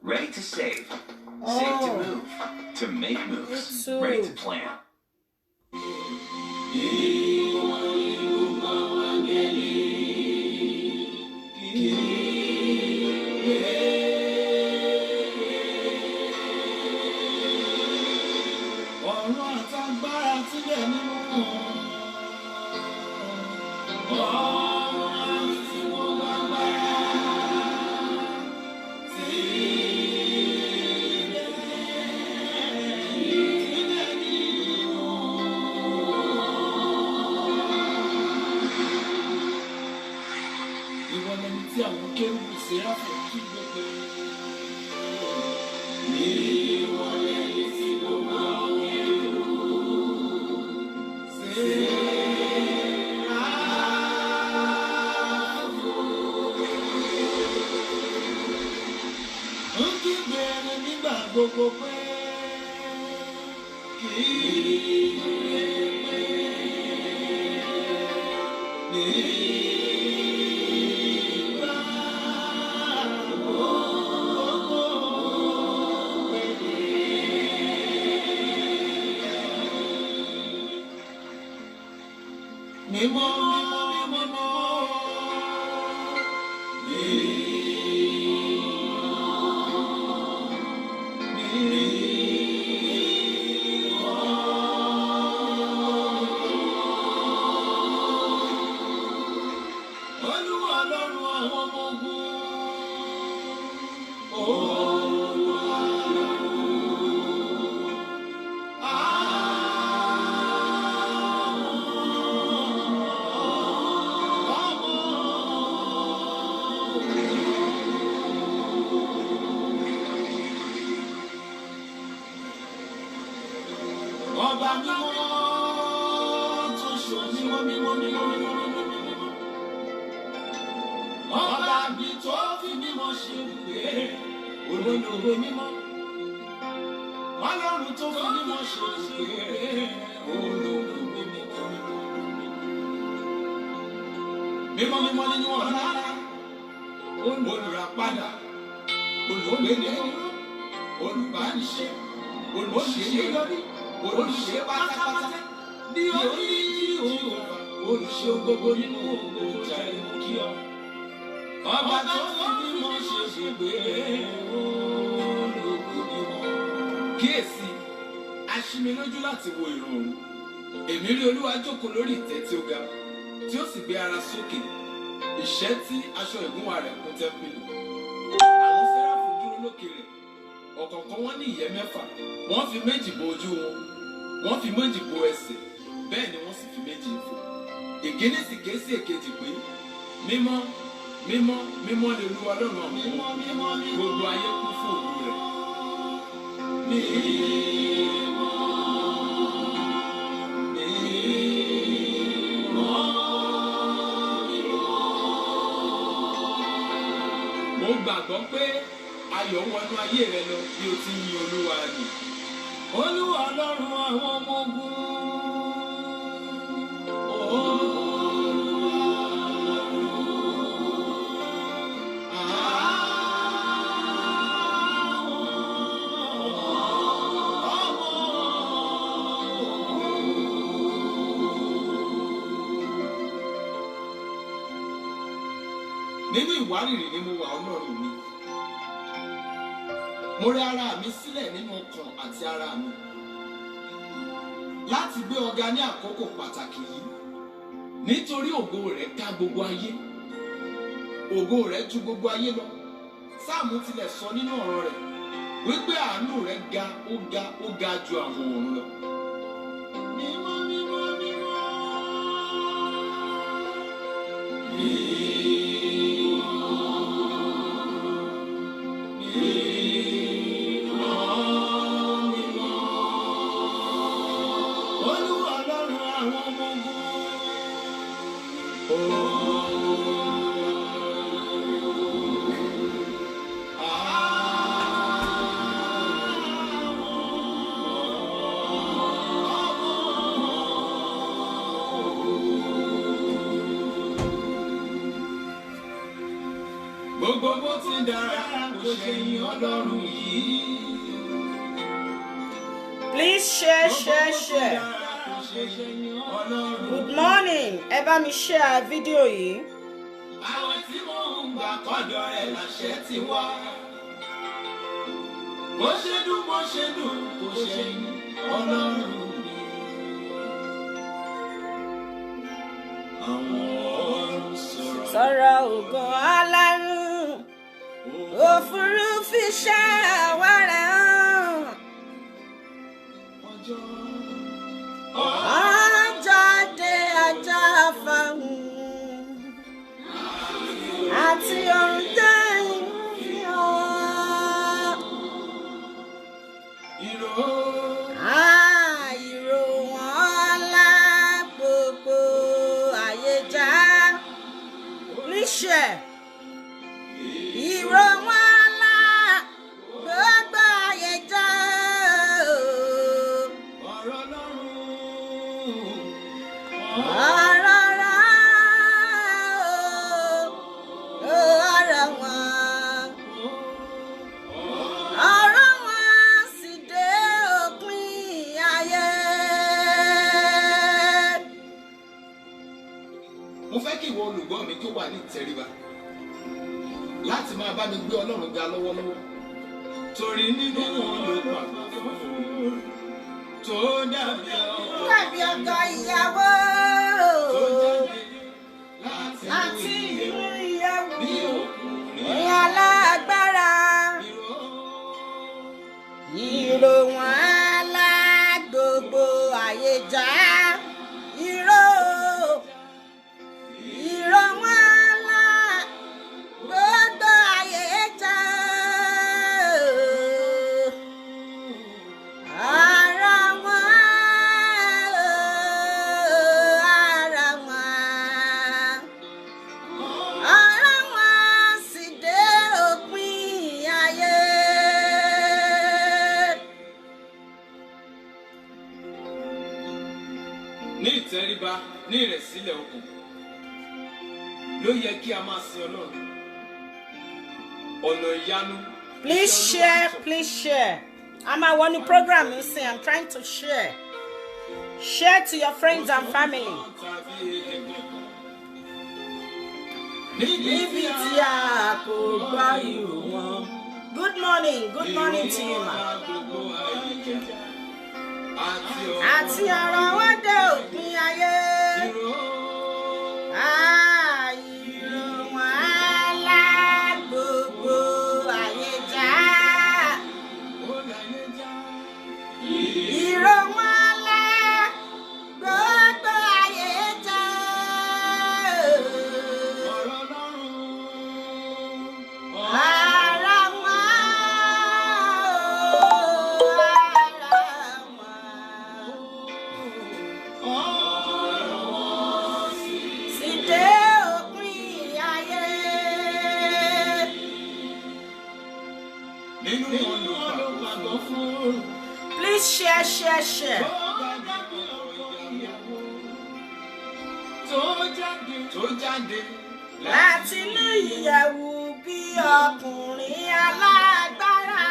Ready to save. Save to move. To make moves. Ready to plan. Kíyèsí, aṣimilójú láti wo ìrun. Èmi rí Olúwa jókòó lórí ìtẹ́ tí ó ga, tí ó sì gbé ara sókè. Ìṣẹ́ tí aṣọ ìgúnwà rẹ̀ kún tẹ́ḿpìlì. Àwọn séráfù dúró lókè rẹ̀. Ọ̀kọ̀ọ̀kan wọn ní ìyẹ́ mẹ́fà. Wọ́n fi méjì bo ojú wọn. Wọ́n fi méjì bo ẹsẹ̀. Bẹ́ẹ̀ ni wọ́n sì fi méjì fò. Ìkíní sì ké sí èkejì pé, mímọ́, mímọ́, mímọ́ ni Olúwa Ọlọ́run àwọn ọmọ. Gbogbo ayé kún fún ògo rẹ̀. Mo gbàgbọ́ pé ayọ̀ wọnú ayé rẹ lọ bí o ti ń yin Olúwa ni. Olúwa Ọlọ́run àwọn ọmọ ogun. nínú ìwárìrì ni mo wà Ọlọ́run mi. Mo rẹ ara mi sílẹ̀ nínú ọkàn àti ara mi láti gbé ọ̀gá ní àkókò pàtàkì yìí nítorí ògo rẹ̀ ká gbogbo ayé. Ògo rẹ̀ ju gbogbo ayé lọ. Sáàmù tilẹ̀ sọ nínú ọ̀rọ̀ rẹ̀ wípé àánú rẹ̀ ga ó ga ju àwọn ọ̀run lọ. Mímọ́ mímọ́ mímọ́. Please share. Good morning. Ẹ bá mi share video yìí. Àwọn tí mo ń gbà kọ́dọ̀ rẹ̀ láṣẹ ti wá. Bó ṣe dùn kò ṣe yín Ọlọ́run mi. Àwọn ọ̀run sọ̀rọ̀ ògo Ọlọ́run. Òfurufú iṣẹ́ àwárẹ̀ hàn. Àjáde ajá fáwọn àti ọ̀run dẹ́yìn hàn. Ìró wọn lá gbogbo ayé já. Please share. Ìró wọn lá gbogbo ayé já. Mo fẹ́ kí ìwọ olùgbọ́ mi tó wà ní ìtẹríba láti máa bá mi gbé Ọlọ́run ga lọ́wọ́lọ́wọ́. Torí nínú wọn ló pa tó dàbí ọkọ ìyàwó láti inú ìyàwó ní alágbára. Ìró wọn lá gbogbo ayé já. Ìró wọn lá gbogbo ayé já. Ara wọn sì dé òpin ayé. Ní ìtẹríba, ní ìrẹ̀sílẹ̀ ọkàn ló yẹ kí a máa sin Ọlọ́run. Ọ̀nà ìyanu. Please share. I'm at one program you see. I'm trying to share. Share to your friends and family. Good morning to you, ma. Àti ọ̀rọ̀ wọn dé òpin ayé. Ìró wọn lá gbogbo ayé já. Ìró wọn lá gbogbo ayé já. Ara wọn sì dé òpin ayé. Please share. Tó jáde Láti inú ìyẹ̀wù bí ọkùnrin alágbára.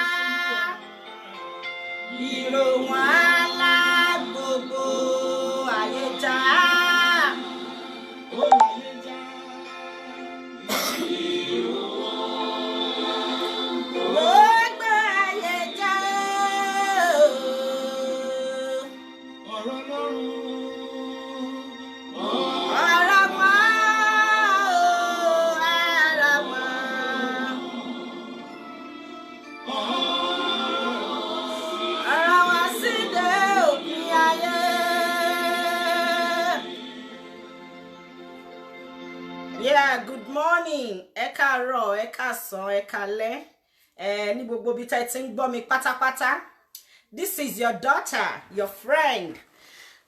Ìró wọn lá gbogbo ayé já. Yeah, good morning. Ẹ káàárọ̀, ẹ káàsán, ẹ káalẹ́. Ní gbogbo bí tẹ́ ti ń gbọ́ mi pátápátá. This is your daughter, your friend,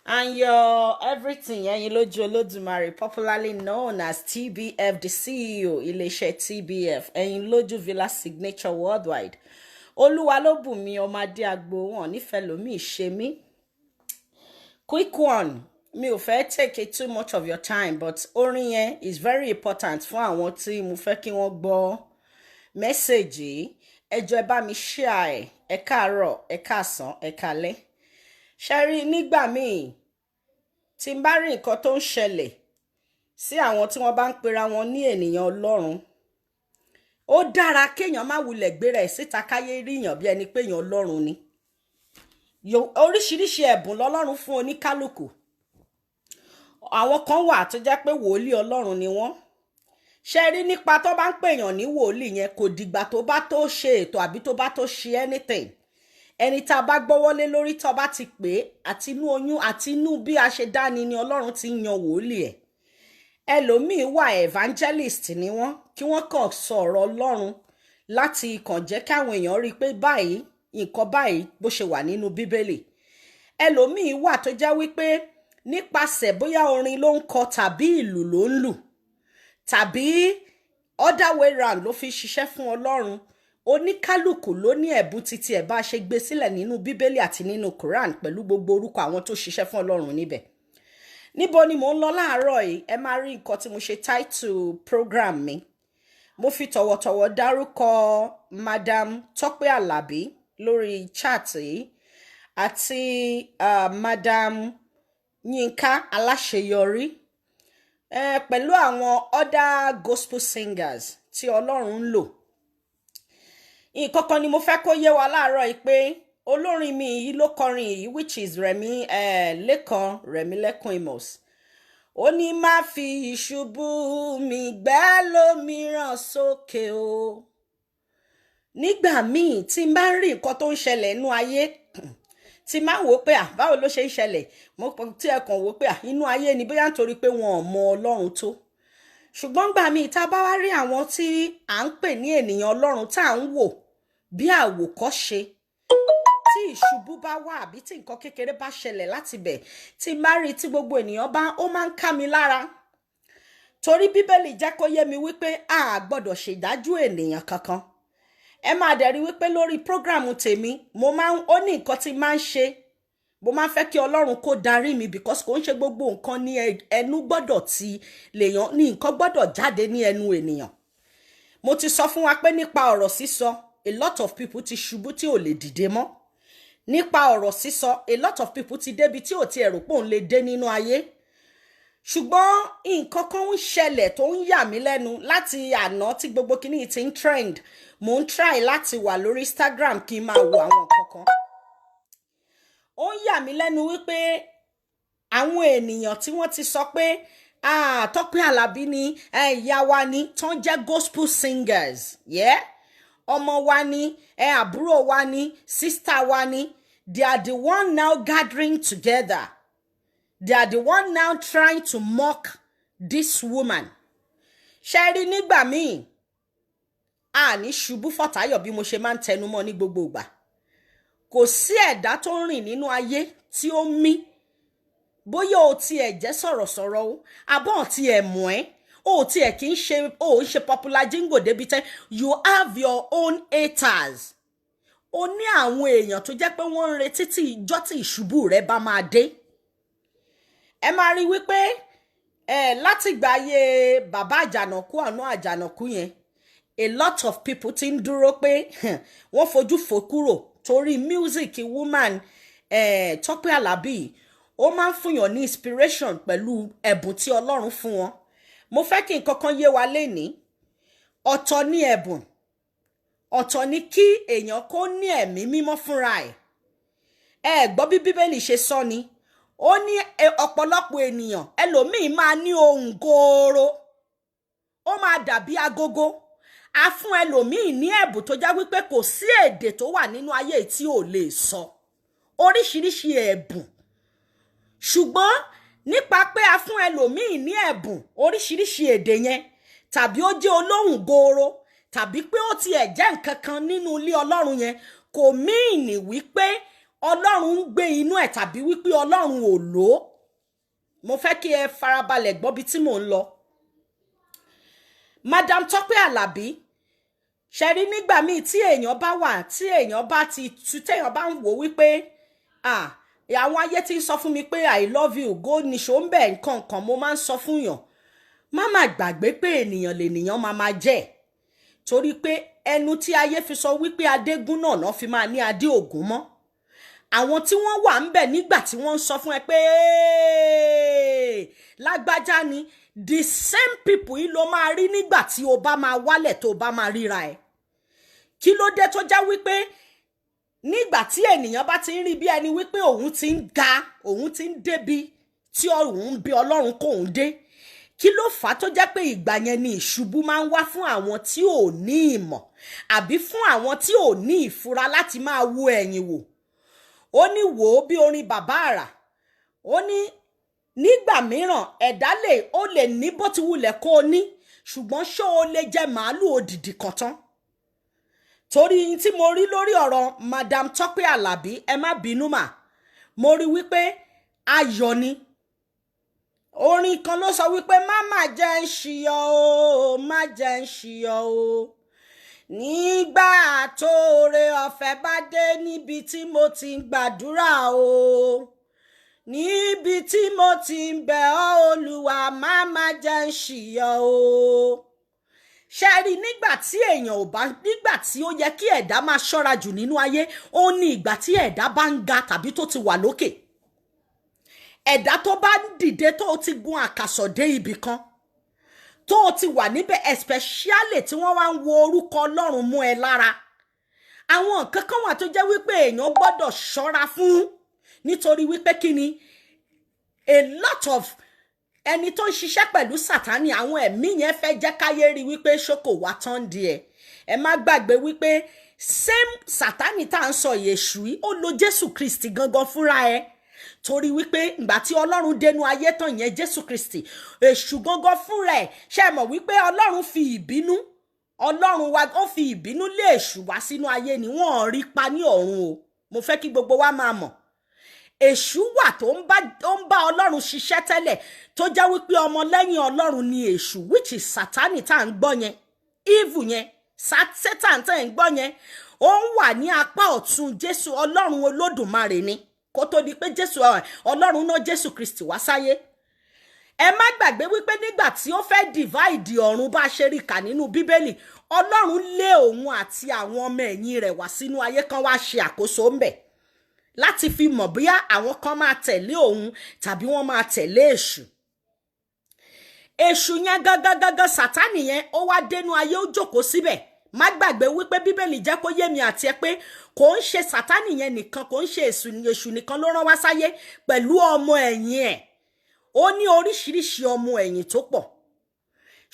and your everything. Eyinloju Olodumare, popularly known as TBF, the CEO, Ileshe TBF, Eyinloju Villa Signature Worldwide. Olúwa ló bùn mi ọmọdé agbo wọn nífẹ̀ẹ́ lómi ṣe mí. Quick one. Mi ò fẹ́ take too much of your time, but orin yẹn is very important fún àwọn tí mo fẹ́ kí wọ́n gbọ́ message. Ẹ jọ̀ọ́ ẹ bá mi share ẹ káàárọ̀, ẹ káàsán, ẹ káalẹ́. Ṣé rí nígbà míì tí n bá rí nǹkan tó ń ṣẹlẹ̀ sí àwọn tí wọ́n bá ń pera wọn ní ènìyàn Ọlọ́run, ó dára kéèyàn má wulẹ̀ gbéra ẹ̀ síta káyé ríyàn bí ẹni pé èèyàn Ọlọ́run ni. Oríṣiríṣi ẹ̀bùn lọ́lọ́run fún oníkálùkù. Àwọn kan wà tó jẹ́ pé wòlíì Ọlọ́run ni wọ́n. Ṣé rí nípa tó bá ń pèèyàn ní wòlíì yẹn kò dìgbà tó bá tó ṣe ètò àbí tó bá tó ṣe anything. Ẹni tá a bá gbọ́wọ́lé lórí tó bá ti pè àti inú oyún àti inú bí a ṣe dání ni Ọlọ́run ti yan wòlíì ẹ̀. Ẹlòmíì wà evangelist ni wọ́n kí wọ́n kàn sọ̀rọ̀ Ọlọ́run láti kàn jẹ́ káwọn èèyàn rí pé báyìí nǹkan báyìí bó ṣe wà nínú Bíbélì. Ẹlòmíì wà tó jẹ́ wípé nípasẹ̀ bóyá orin ló ń kọ tàbí ìlù ló ń lù tàbí other way round ló fi ṣiṣẹ́ fún Ọlọ́run. Oníkálùkù ló ní ẹ̀bùn títí ẹ̀ bá ṣe gbé sílẹ̀ nínú Bíbélì àti nínú Quran pẹ̀lú gbogbo orúkọ àwọn tó ṣiṣẹ́ fún Ọlọ́run níbẹ̀. Níbo ni mò ń lọ láàárọ̀ yìí? Ẹ máa rí nǹkan tí mo ṣe title program mi. Mo fi tọ̀wọ̀tọ̀wọ̀ dárúkọ Madam Tope Alabi lórí chat yìí àti Madam Yinka Alasheyori pẹ̀lú àwọn other gospel singers tí Ọlọ́run ń lò. Ìkọ̀kan ni mo fẹ́ kó yé wa láàárọ̀ yìí pé olórin mi yìí ló kọrin yìí which is Rẹ̀mí Lẹ́kàn Amos. Ó ní má fi ìṣubú mi gbẹ́ lómìíràn sókè o. Nígbà míì tí n bá rí nǹkan tó ń ṣẹlẹ̀ nínú ayé tí máa wò pé báwo ló ṣe ń ṣẹlẹ̀ mo tí ẹ kàn wò pé inú ayé ni bóyá nítorí pé wọn ò mọ Ọlọ́run tó. Ṣùgbọ́n gbà míì tá bá wá rí àwọn tí à ń pè ní ènìyàn Ọlọ́run tá à ń wò bí àwòkọ́ṣe tí ìṣubú bá wà àbí tí nǹkan kékeré bá ṣẹlẹ̀ láti bẹ̀ tí má rí tí gbogbo ènìyàn bá ó máa ń ká mi lára. Torí Bíbélì jẹ́ kó yé mi wípé a gbọ́dọ̀ ṣèdájú ènìyàn kankan. Ẹ máa dẹ̀ rí wípé lórí prógrámù tèmi mo máa ń ó ní nǹkan tí máa ń ṣe. Mo máa ń fẹ́ kí Ọlọ́run kó darí mi because kò ń ṣe gbogbo nǹkan ní ẹnu gbọ́dọ̀ ti lèèyàn ní nǹkan gbọ́dọ̀ jáde ní ẹnu ènìyàn. Mo ti sọ fún wa pé nípa ọ̀rọ̀ sísọ a lot of people ti ṣubú tí ò lè dìde mọ́. Nípa ọ̀rọ̀ sísọ a lot of people ti débi tí ò ti ẹ̀rù pò ń lè dé nínú ayé. Ṣùgbọ́n nǹkan kan ń ṣẹlẹ̀ tó ń yà mí lẹ́nu láti àná tí gbogbo kíní ti ń trend. Mo ń try láti wà lórí Instagram kí n máa wo àwọn nǹkan kan. Ó ń yà mí lẹ́nu wípé àwọn ènìyàn tí wọ́n ti sọ pé Tope Alabi ni ìyá wa ni tán jẹ́ gospel singers, yeah? Ọmọ wa ni àbúrò wa ni sister wa ni. They are the one now gathering together. They are the one now trying to mock this woman. Ṣé rí nígbà míì ní ṣubú fọ̀táyọ̀ bí mo ṣe máa ń tẹnumọ́ ní gbogbo ìgbà. Kò sí ẹ̀dá tó ń rìn nínú ayé tí ó mí. Bóyá o ti ẹ̀ jẹ́ sọ̀rọ̀sọ̀rọ̀ o, àbọ̀ ti ẹ̀ mọ̀ ẹ́, o ti ẹ̀ kì í ṣe o ń ṣe popular jingo débi tẹ́, you have your own haters. O ní àwọn èèyàn tó jẹ́ pé wọ́n ń retí tí ìjọ́ tí ìṣubú rẹ bá máa dé. Ẹ máa rí wípé láti ìgbà ayé bàbá àjànàkú ọ̀nà àjànàkú yẹn a lot of people ti ń dúró pé wọ́n fojú fò kúrò torí music woman Tope Alabi ó máa ń fúnyàn ní inspiration pẹ̀lú ẹ̀bùn tí Ọlọ́run fún wọn. Mo fẹ́ kí nǹkan kan yé wa lénìí. Ọ̀tọ̀ ní ẹ̀bùn, ọ̀tọ̀ ní kí èèyàn kó ní ẹ̀mí mímọ́ fúnra ẹ̀. Gbọ́ bí Bíbélì ṣe sọ ni. Ó ní ọ̀pọ̀lọpọ̀ ènìyàn ẹlòmíì máa ní ohùn gooro. Ó máa dàbí agogo. A fún ẹlòmíì ní ẹ̀bùn tó já wípé kò sí èdè tó wà nínú ayé tí ò lè sọ. Oríṣiríṣi ẹ̀bùn. Ṣùgbọ́n nípa pé a fún ẹlòmíì ní ẹ̀bùn oríṣiríṣi èdè yẹn tàbí ó jẹ́ olóhùn gooro tàbí pé ó tiẹ̀ jẹ́ nǹkan kan nínú ilé Ọlọ́run yẹn kò míìnì wípé Ọlọ́run ń gbé inú ẹ̀ tàbí wípé Ọlọ́run ò lò ó. Mo fẹ́ kí ẹ farabalẹ̀ gbọ́ bí tí mò ń lọ. Madam Tope Alabi ṣe rí nígbà míì tí èèyàn bá wà tí èèyàn bá ti tú téèyàn bá ń wò wípé àwọn ayé tí ń sọ fún mi pé I love you go níṣó ń bẹ̀ nǹkan kan mo máa ń sọ fún yàn má má gbàgbé pé ènìyàn lènìyàn máa jẹ́ torí pé ẹnu tí ayé fi sọ wípé adégún náà fi máa ní adé ògún mọ́ àwọn tí wọ́n wà ń bẹ̀ nígbà tí wọ́n ń sọ fún ẹ pé lágbájá ni the same people yìí ló máa rí nígbà tí o bá máa wálẹ̀ tó bá máa ríra ẹ̀ kí ló dé tó já wípé nígbà tí ènìyàn bá ti ń rí bí ẹni wípé òun ti ń ga òun ti ń débi tí òun bí Ọlọ́run kóun dé kí ló fà á tó jẹ́ pé ìgbà yẹn ni ìṣubú máa ń wá fún àwọn tí ò ní ìmọ̀ àbí fún àwọn tí ò ní ìfura láti máa wo ẹ̀yìn wò ó ní wò ó bí orin bàbá àrà ó ní nígbà mìíràn ẹ̀dá ó lè ní bó ti wulẹ̀ kó o ní ṣùgbọ́n ṣó o lè jẹ màálù òdìdí kan tán torí tí mo rí lórí ọ̀rọ̀ Madam Tope Alabi ẹ má bínú mà mo rí wípé ayọ̀ ni orin kan ló sọ wípé má má jẹ́ ń ṣiyọ̀ o má jẹ́ ń ṣiyọ̀ o nígbà tóore ọ̀fẹ́ bá dé níbi tí mo ti ń gbàdúrà o níbi tí mo ti ń bẹ̀ ọ́ Olúwa má má jẹ́ ń ṣiyọ̀ o ṣe rí nígbà tí èèyàn ò bá nígbà tí ó yẹ kí ẹ̀dá máa ṣọ́ra jù nínú ayé ó ní ìgbà tí ẹ̀dá bá ń ga tàbí tó ti wà lókè ẹ̀dá tó bá ń dìde tó ti gun àkàsọ̀ dé ibì kan tó ti wà níbẹ̀ especially tí wọ́n wá ń wo orúkọ Ọlọ́run mú ẹ lára àwọn nǹkan kan wà tó jẹ́ wípé èèyàn gbọ́dọ̀ ṣọ́ra fún nítorí wípé kí ni a lot of ẹni tó ń ṣiṣẹ́ pẹ̀lú Sátánì àwọn ẹ̀mí yẹn fẹ́ jẹ́ káyé rí wípé ṣókò wá tán díẹ̀ ẹ má gbàgbé wípé same Sátánì tá à ń sọ Èṣù yìí ó lo Jésù Kristi gangan fúnra ẹ torí wípé ìgbà tí Ọlọ́run dénú ayé tán yẹn Jésù Kristi Èṣù gangan fúnra ẹ ṣe mọ̀ wípé Ọlọ́run fi ìbínú Ọlọ́run wa ó fi ìbínú lé Èṣù wá sínú ayé ni wọ́n rí pa ní ọ̀run o mo fẹ́ kí gbogbo wa máa mọ̀ Èṣù wà tó ń bá Ọlọ́run ṣiṣẹ́ tẹ́lẹ̀ tó jẹ́ wípé ọmọlẹ́yìn Ọlọ́run ni Èṣù which is Sátánì tá à ń gbọ́ yẹn evil yẹn Satan tá à ń gbọ́ yẹn ó ń wà ní apá ọ̀tún Jésù Ọlọ́run Olódùmarè ni kó tó di pé Jésù Ọlọ́run náà Jésù Kristi wá sáyé ẹ má gbàgbé wípé nígbà tí ó fẹ́ divide ọ̀run bá ṣe rí kà nínú Bíbélì Ọlọ́run lé òun àti àwọn ọmọ ẹ̀yìn rẹ̀ wá sínú ayé kan wá ṣe àkóso ńbẹ̀ láti fi mọ̀ bóyá àwọn kan máa tẹ̀lé òun tàbí wọ́n máa tẹ̀lé Èṣù Èṣù yẹn gangan Sátánì yẹn ó wá dénú ayé ó jókòó síbẹ̀ má gbàgbé wípé Bíbélì jẹ́ kó yé mi àti ẹ pé kò ń ṣe Sátánì yẹn nìkan kò ń ṣe Èṣù nìkan ló rán wá sáyé pẹ̀lú ọmọ ẹ̀yìn ẹ̀ ó ní oríṣiríṣi ọmọ ẹ̀yìn tó pọ̀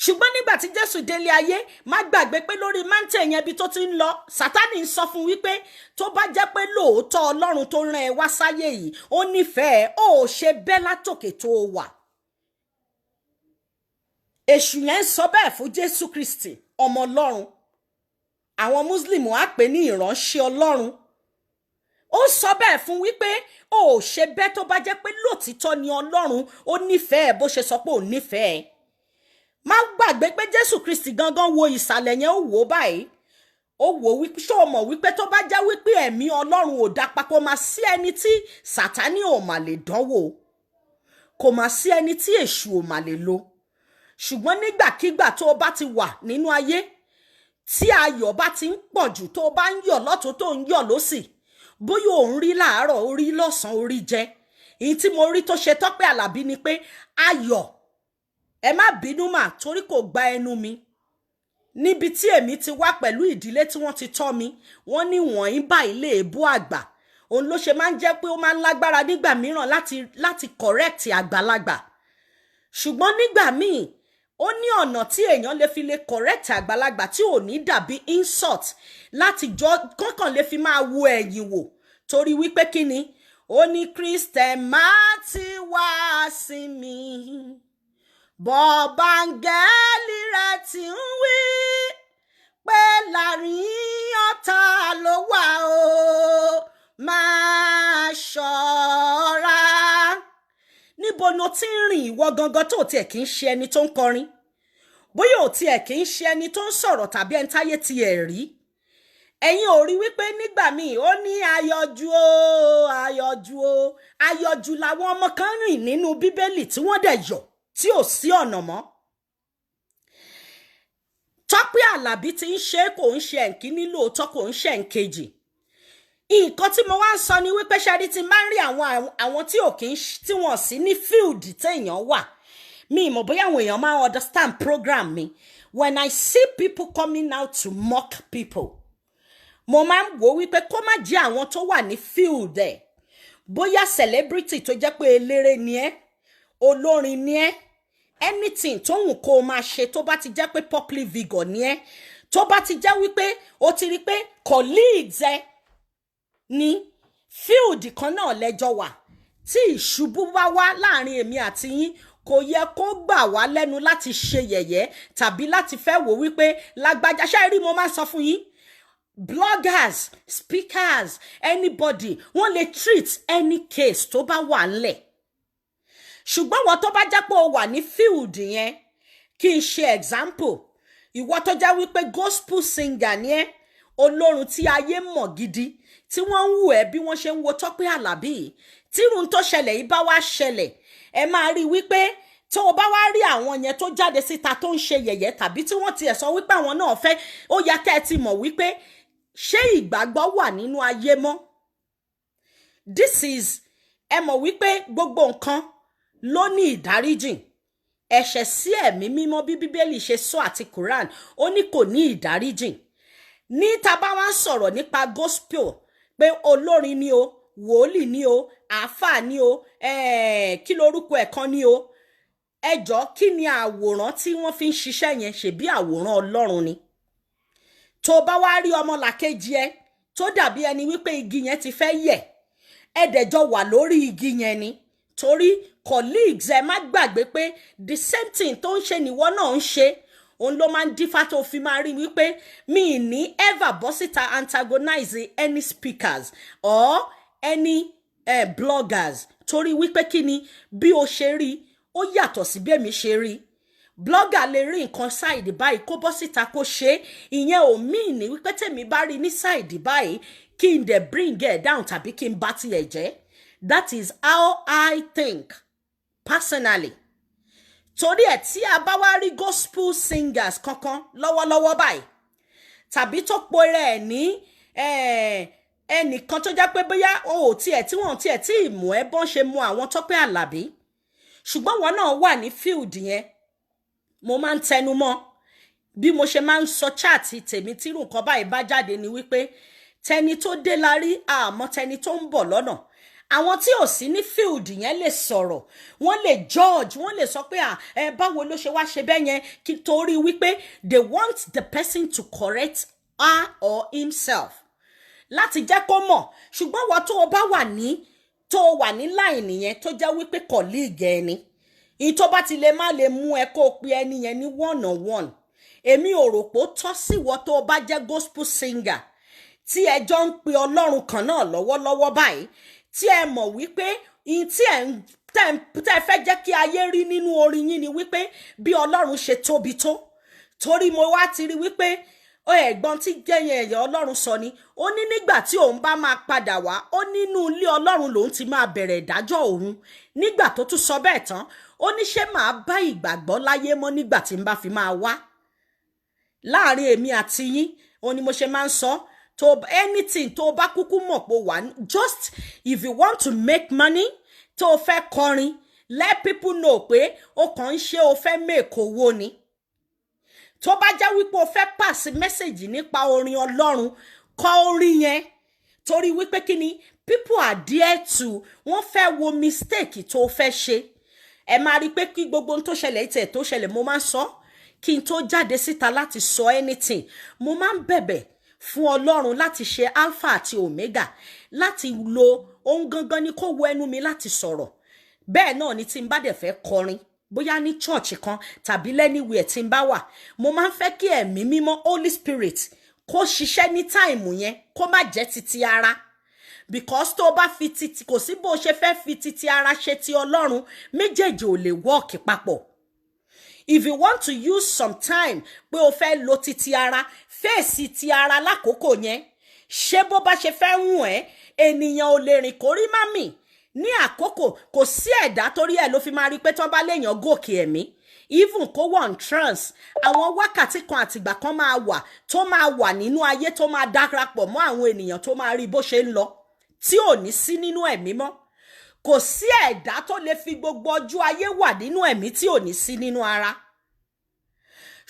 ṣùgbọ́n nígbà tí Jésù délé ayé má gbàgbé pé lórí máńtẹ̀ yẹn bí tó ti ń lọ Sátánì ń sọ fún wípé tó bá jẹ́ pé lóòótọ́ Ọlọ́run tó rán ẹ wá sáyé yìí ó nífẹ̀ẹ́ ó ṣe bẹ́ látòkè tó wà Èṣù yẹn ń sọ bẹ́ẹ̀ fún Jésù Kristi ọmọ Ọlọ́run àwọn Muslim á pè ní ìránṣẹ́ Ọlọ́run ó sọ bẹ́ẹ̀ fún wípé ó ṣe bẹ́ tó bá jẹ́ pé lóòtítọ́ ni Ọlọ́run ó nífẹ̀ẹ́ bó ṣe sọ pé ó nífẹ̀ẹ́ má gbàgbé pé Jésù Kristi gangan wo ìsàlẹ̀ yẹn ó wò báyìí ó wò wípé ṣó o mọ̀ wípé tó bá jẹ́ wípé ẹ̀mí Ọlọ́run ò dá papọ̀ máa sí ẹni tí Sátánì ò mà lè dánwò kò máa sí ẹni tí Èṣù ò mà lè lò ṣùgbọ́n nígbàkigbà tó o bá ti wà nínú ayé tí ayọ̀ bá ti ń pọ̀ jù tó o bá ń yọ̀ lọ́tún tó ń yọ̀ lósì bóyá ò ń rí láàárọ̀ ó rí lọ́sàn-án ó rí jẹ èyí tí mo rí tó ṣe Tope Alabi ni pé ayọ̀ ẹ má bínú mà torí kò gba ẹnu mi níbi tí èmi ti wá pẹ̀lú ìdílé tí wọ́n ti tọ́ mi wọ́n ní wọ̀nyí báyìí lè bú àgbà òun ló ṣe máa ń jẹ́ pé ó máa ń lágbára nígbà mìíràn láti correct àgbàlagbà ṣùgbọ́n nígbà míì ó ní ọ̀nà tí èèyàn lè fi lè correct àgbàlagbà tí ò ní dàbí insult láti jọ kọ́kàn lè fi máa wo ẹ̀yìn wò torí wípé kí ni ó ní Kristẹ má ti wá sí mi bọ̀bángẹ́lì rẹ̀ ti ń wí pé láàrin ọ̀tá ló wà ó máa ṣọ́ra. Níbo ló ti ń rìn ìwọ gangan tó tiẹ̀ kì í ṣe ẹni tó ń kọrin, bóyá ò tiẹ̀ kì í ṣe ẹni tó ń sọ̀rọ̀ tàbí ẹni táyé tiẹ̀ rí? Ẹ̀yin ò rí wípé nígbà míì ó ní ayọ̀jú o ayọ̀jú o ayọ̀jú làwọn ọmọ kan rìn nínú Bíbélì tí wọ́n dẹ̀ yọ̀ tí ò sí ọ̀nà mọ́. Tope Alabi ti ń ṣe kò ń ṣe ẹ̀kíní lóòótọ́ kò ń ṣe ẹ̀kejì. Nǹkan tí mo wá ń sọ ni wípé ṣáàrí ti máa ń rí àwọn tí ò kí ń tí wọ́n sí ní field téèyàn wà. Mi mọ̀ bóyá àwọn èèyàn máa understand program mi. When I see people coming out to mock people, mo máa ń wò wípé kó má jẹ́ àwọn tó wà ní field ẹ̀. Bóyá celebrity tó jẹ́ pé eléré ni ẹ́, olórin ni ẹ́, anything tó wù kó máa ṣe tó bá ti jẹ́ pé public figure ni ẹ́, tó bá ti jẹ́ wípé ó ti rí pé colleagues ẹ ní field kan náà lẹ́jọ́ wà, tí ìṣubú bá wá láàrin èmi àti yín kò yẹ kó gbà wá lẹ́nu láti ṣe yẹ̀yẹ́ tàbí láti fẹ́ wò wípé lágbájá ṣe rí. Mo máa ń sọ fún yín, bloggers, speakers, anybody wọ́n lè treat any case tó bá wà ńlẹ̀. Ṣùgbọ́n wọ́n tó bá jẹ́ pé o wà ní field yẹn, kí n ṣe example, ìwọ tó jẹ́ wípé gospel singer ni ẹ́, olórun tí ayé mọ̀ gidi, tí wọ́n ń wù ẹ́ bí wọ́n ṣe ń wo Tope Alabi, tí irun tó ṣẹlẹ̀ yìí bá wá ṣẹlẹ̀, ẹ máa rí wípé tó o bá wá rí àwọn yẹn tó jáde síta tó ń ṣe yẹ̀yẹ́ tàbí tí wọ́n tiẹ̀ sọ wípé àwọn náà fẹ́, ó yá kẹ́ ẹ ti mọ̀ wípé ṣé ìgbàgbọ́ wà nínú ayé mọ́? This is, ẹ mọ̀ wípé gbogbo nǹkan ló ní ìdáríjìn. Ẹ̀ṣẹ̀ sí ẹ̀mí mímọ́ bí Bíbélì ṣe sọ àti Quran, ó ní kò ní ìdáríjìn. Ní tá bá wá sọ̀rọ̀ nípa gospel pé olórin ni o, wòlíì ni o, àáfàá ni o, kí lorúkọ ẹ̀ kan ni o, ẹjọ́ kí ni àwòrán tí wọ́n fi ń ṣiṣẹ́ yẹn? Ṣebí àwòrán Ọlọ́run ni. Tó bá wá rí ọmọlàkejì ẹ tó dàbí ẹni wípé igi yẹn ti fẹ́ yẹ̀, ẹ̀dẹ̀jọ́ wà lórí igi yẹn ni. Torí colleagues ẹ má gbàgbé pé the same thing tó ń ṣe nìwọ náà ń ṣe. Òun ló máa ń dífá tó fi máa rí wípé mi ní ever bọ́ síta antagonize any speakers or any bloggers. Torí wípé kí ni bí o ṣe rí ó yàtọ̀ sí bí èmi ṣe rí. Blogger lè rí nǹkan side báyìí kó bọ́ síta kó ṣe, ìyẹn ò mean ní wípé tèmi bá rí ní side báyìí kí n dẹ̀ bring it down tàbí kí n bá tiẹ̀ jẹ́. That is how I think personally. Torí ẹ̀ tí a bá wá rí gospel singers kankan lọ́wọ́lọ́wọ́ báyìí tàbí tó pòrè ẹ̀ ní ẹnìkan tó jẹ́ pé bóyá o ò tiẹ̀ tí wọ́n tiẹ̀ tí ìmú ẹ bọ́n ṣe mú àwọn Tope Alabi, ṣùgbọ́n wọn náà wà ní field yẹn. Mo máa ń tẹnu mọ́ bí mo ṣe máa ń sọ chat tèmi tí irú nǹkan báyìí bá jáde ni wípé tẹni tó dé la rí àmọ́ tẹni tó ń bọ̀ lọ́nà. Àwọn tí ò sí ní field yẹn lè sọ̀rọ̀, wọ́n lè judge, wọ́n lè sọ pé báwo ló ṣe wá ṣe bẹ́ẹ̀ yẹn, kí torí wípé they want the person to correct her or himself láti jẹ́ kó mọ̀. Ṣùgbọ́n wọ́n tó wà ní line yẹn tó jẹ́ wípé colleague ẹni, ìyí tó bá ti lè má lè mú ẹ kó pe ẹni yẹn ní one on one. Èmi ò rò pé ó tọ́ sí wọ́n tó bá jẹ́ gospel singer tí ẹjọ́ ń pe Ọlọ́run kan náà lọ́wọ́lọ́wọ́ báyìí, tí ẹ mọ̀ wípé in tí tẹ́ fẹ́ jẹ́ kí ayé rí nínú orin yín ni wípé bí Ọlọ́run ṣe tóbi tó. Torí mo wá ti rí wípé ẹ̀gbọ́n tí jẹ́yìn ẹ̀yà Ọlọ́run sọ ni, ó ní nígbà tí òun bá máa padà wá, ó nínú ilé Ọlọ́run lòun ti máa bẹ̀rẹ̀ ìdájọ́ òun. Nígbà tó tún sọ bẹ́ẹ̀ tán, ó ní ṣé màá bá ìgbàgbọ́ láyé mọ́ nígbà tí n bá fi máa wá. Láàrin èmi àti yín, òun ni mo ṣe máa ń sọ, to anything tó bá kúkú mọ̀ pé wà, just if you want to make money, tó fẹ́ kọrin, let people know pé ó kàn ń ṣe ó fẹ́ make owó ni. Tó bá jẹ́ wípé o fẹ́ pass message nípa orin Ọlọ́run, kọ orin yẹn. Torí wípé kí ni people are there to, wọ́n fẹ́ wo mistake tó fẹ́ ṣe. Ẹ máa rí pé kí gbogbo ohun tó ṣẹlẹ̀ ìtẹ̀ tó ṣẹlẹ̀ mo máa ń sọ kí n tó jáde síta láti sọ anything. Mo máa ń bẹ̀bẹ̀ fún Ọlọ́run láti ṣe alpha àti omega, láti lo ohun gangan ni kó wo ẹnu mi láti sọ̀rọ̀. Bẹ́ẹ̀ náà ni tí n bá dẹ̀ fẹ́ kọrin, bóyá ní church kan tàbí lẹ́niwẹ̀ tí n bá wà, mo máa ń fẹ́ kí ẹ̀mí mímọ́ Holy Spirit kó ṣiṣẹ́ ní time yẹn, kó má jẹ́ titi ara. Because tó bá fi titi, kò sí bó ṣe fẹ́ fi titi ara ṣe ti Ọlọ́run, méjèèjì ò lè work papọ̀. If you want to use some time pé o fẹ́ lo titi ara, fèsì ti ara lákòókò yẹn, ṣé bó bá ṣe fẹ́ wùn ẹ́, ènìyàn ò lè rìn kórí mami. Ní àkókò kò sí ẹ̀dá torí ẹ̀ ló fi máa rí pé tán bá léèyàn gòkè ẹ̀mí. Even kó wà on trance, àwọn wákàtí kan àtìgbà kan máa wà tó máa wà nínú ayé tó máa darapọ̀ mọ́ àwọn ènìyàn tó máa rí bó ṣe ń lọ, tí ò ní sí nínú ẹ̀mí mọ́. Kò sí ẹ̀dá tó lè fi gbogbo ọjọ́ ayé wà nínú ẹ̀mí tí ò ní sí nínú ara.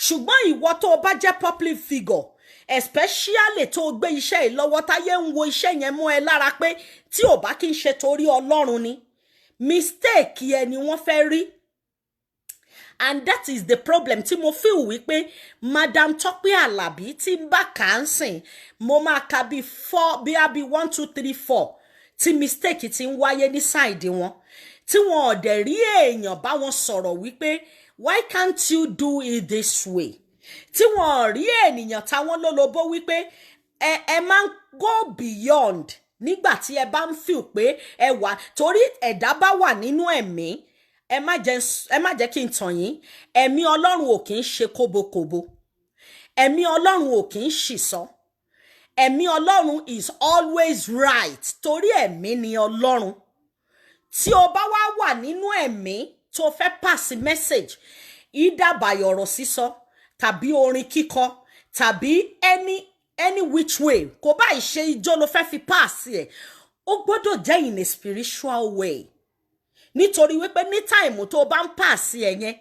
Ṣùgbọ́n ìwọ tó bá jẹ́ public figure, especially tó gbé iṣẹ́ yìí lọ́wọ́, táyé ń wo iṣẹ́ yẹn mọ́ ẹ lára pé tí ò bá kí ń ṣe torí Ọlọ́run ni, mistake ẹ ni wọ́n fẹ́ rí. And that is the problem tí mo feel wípé Madam Tope Alabi tí ń bá kà ń sìn, mo máa ka bí 4, bí 1, 2, 3, 4 tí mistake ti ń wáyé ní side wọn, tí wọn ò dẹ̀ rí èèyàn bá wọn sọ̀rọ̀ wípé why can't you do it this way? Tí wọn ò rí ènìyàn táwọn lólobó wípé ẹ máa ń go beyond nígbà tí ẹ bá ń feel pé ẹ wà, torí ẹ̀dá bá wà nínú ẹ̀mí. Ẹ má jẹ́ kí n tàn yín, ẹ̀mí Ọlọ́run ò kì í ṣe kóbókóbó, ẹ̀mí Ọlọ́run ò kì í ṣìsọ, ẹ̀mí Ọlọ́run is always right, torí ẹ̀mí ni Ọlọ́run. Tí o bá wá wà nínú ẹ̀mí tó fẹ́ pass message, either by ọ̀rọ̀ sísọ tàbí orin kíkọ tàbí any which way, kò bá ìṣe ijó ló fẹ́ fi pass ẹ̀, ó gbọ́dọ̀ jẹ́ in a spiritual way. Nítorí wípé ní time tó bá ń pass ẹ̀ yẹn,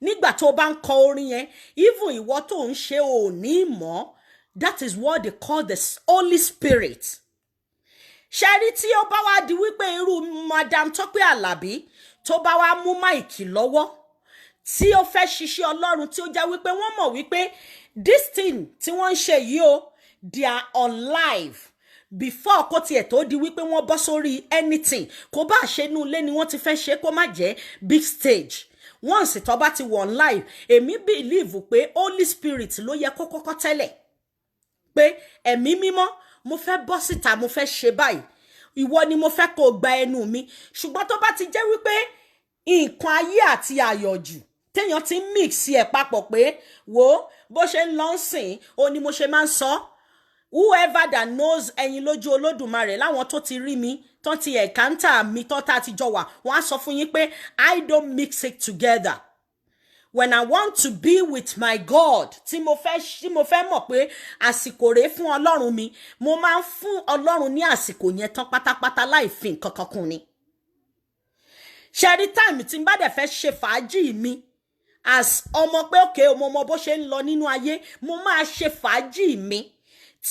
nígbà tó bá ń kọ orin yẹn, even ìwọ tó ń ṣe ò ní mọ̀. That is what they call the Holy Spirit. Ṣẹ́rí tí ó bá wá di wípé irú Madam Tope Alabi tó bá wá mú máìkì lọ́wọ́, tí ó fẹ́ ṣiṣẹ́ Ọlọ́run, tí ó já wípé wọ́n mọ̀ wípé this thing tí wọ́n ń ṣe yìí o, they are on live. Before kó tiẹ̀ tó di wípé wọ́n bọ́ sórí anything, kó bá ṣe inú ilé ni wọ́n ti fẹ́ ṣe, kó má jẹ́ big stage. Once tó bá ti wọ̀n live, èmi believe pé Holy Spirit ló yẹ kó kọ́kọ́ tẹ́lẹ̀. Pé ẹ̀mí mímọ́, mo fẹ́ bọ́ síta, mo fẹ́ ṣe báyìí. Ìwọ ni mo fẹ́ kó gba ẹnu mi. Ṣùgbọ́n tó bá ti jẹ́ wípé nǹkan ayé àti àyọ̀jù, téèyàn ti mix ẹ̀ papọ̀ pé wo bó ṣe ń lọ sìn, ó ní mo ṣe máa ń sọ. Whoever that knows Eyinloju Olodumare, láwọn tó ti rí mi, tó ti encounter mi, tó tá ti jọ wà, wọ́n á sọ fún yín pé I don't mix it together. When I want to be with my God, tí mo fẹ́ mọ̀ pé àsìkò rèé fún Ọlọ́run mi, mo máa ń fún Ọlọ́run ní àsìkò yẹn tán pátápátá láì fi nǹkan kan kún ni. Ṣẹ́rí time tí n bá dẹ̀ fẹ́ ṣe fàájì mi, as ọmọ pé okay, mo mọ bó ṣe ń lọ nínú ayé, mo máa ṣe fàájì mi.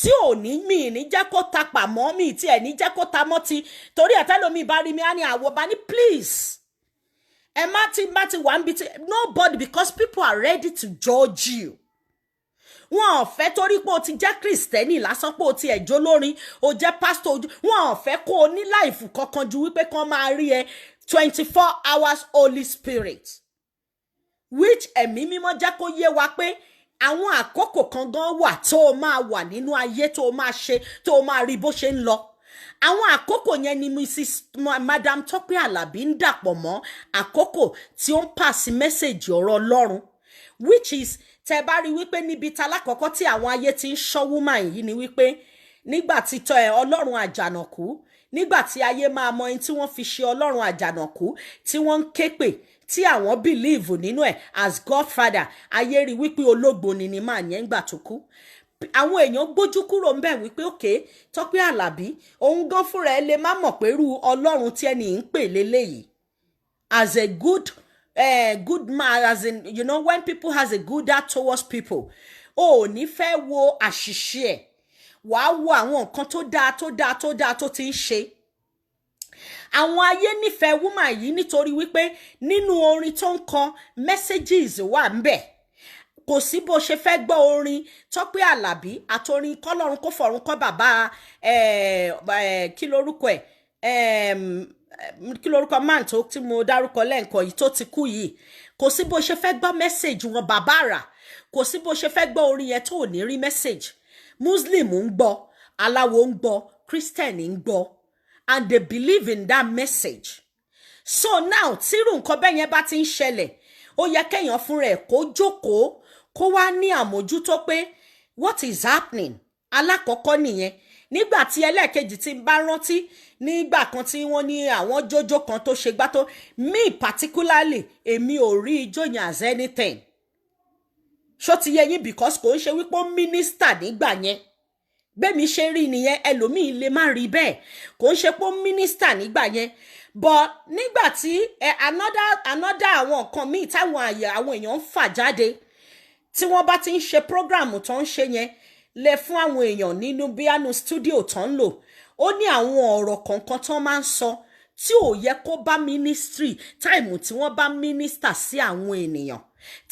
Tí ò ní mi ní jẹ́ kó ta pamọ́ mi, tí ẹ̀ ní jẹ́ kó ta mọ́ ti, torí ẹ̀tẹ́lómi bá rí mi á ní àwọ̀ bá ní please. Ẹ má ti wà ń bi tí, nobody, because people are ready to judge you. Wọ́n ò fẹ́ torí pé o ti jẹ́ Kristẹni lásán pé o ti ẹ̀jọ́ lórin, o jẹ́ pastor, wọ́n ò fẹ́ kó o ní life kankan ju wípé kán máa rí ẹ 24 hours Holy Spirit. Which ẹ̀mí mímọ́ jẹ́ kó yé wa pé àwọn àkókò kan gan wà tó máa wà nínú ayé tó máa ṣe, tó máa rí bó ṣe ń lọ. Àwọn àkókò yẹn ni Madam Tope Alabi ń dàpọ̀ mọ́ àkókò tí ó ń pass message ọ̀rọ̀ Ọlọ́run, which is tẹ́ bá rí wípé níbi talákọ̀ọ́kọ́ tí àwọn ayé ti ń ṣọ́ woman yìí ni wípé nígbà tí Ọlọ́run àjànàkú, nígbà tí ayé máa mọ ẹni tí wọ́n fi ṣe Ọlọ́run àjànàkú, tí wọ́n ń ké pè, tí àwọn believe nínú ẹ̀ as Godfather, ayé rí wípé ológbò ni máa yẹn gbà tó kú. Àwọn èèyàn gbójú kúrò ń bẹ̀ wípé okay, Tope Alabi òun gan fúnra ẹ lè má mọ̀ pé irú Ọlọ́run tí ẹni ń pè léléyìí as a good man, as in, you know, when people has a good heart towards people, ó ní fẹ́ wo àṣìṣe ẹ̀, wàá wo àwọn nǹkan tó ti ń ṣe. Àwọn ayé nífẹ̀ẹ́ woman yìí nítorí wípé nínú orin tó ń kọ messages wà ń bẹ̀. kò sí bó ṣe fẹ́ gbọ́ orin Tope Alabi àtorin kọ́lọ́run kó fọ̀run kọ́ bàbá kí lorúkọ kí lorúkọ man tó tí mo dárúkọ lẹ́ǹkan yìí tó ti kú yìí, kò sí bó ṣe fẹ́ gbọ́ mẹ́sẹ̀gì wọn bàbá rà, kò sí bó ṣe fẹ́ gbọ́ orin yẹn tó ò ní rí mẹ́sẹ̀gì. Muslim ń gbọ́, aláwo ń gbọ́, Christian ń gbọ́, and they believe in that message. So now tírú nǹkan bẹ́ẹ̀ yẹn bá ti ń ṣẹlẹ̀, ó yẹ kéèyàn fúnra ẹ̀ kó jókòó kó wá ní àmójútó pé what is happening. Alákọ̀ọ́kọ́ nìyẹn. Nígbà tí ẹlẹ́ẹ̀kejì tí ń bá rántí nígbà kan tí wọ́n ní àwọn jójó kan tó ṣe gbá tó, me particularly èmi ò rí ijó yẹn as anything. Ṣó ti yẹ yín, because kò ń ṣe wípé ó minister nígbà yẹn. Bẹ́ẹ̀mi ṣe rí nìyẹn, ẹlòmíì lè má rí bẹ́ẹ̀, kò ń ṣe pé ó minister nígbà yẹn. But nígbà tí another àwọn nǹkan míì táwọn àwọn èèyàn ń fà jáde tí wọ́n bá ti ń ṣe program tó ń ṣe yẹn lè fún àwọn èèyàn nínú bíánú studio tó ń lò, ó ní àwọn ọ̀rọ̀ kọ̀ọ̀kan tó máa ń sọ tí ò yẹ kó bá ministry táìmù tí wọ́n bá minister sí àwọn ènìyàn,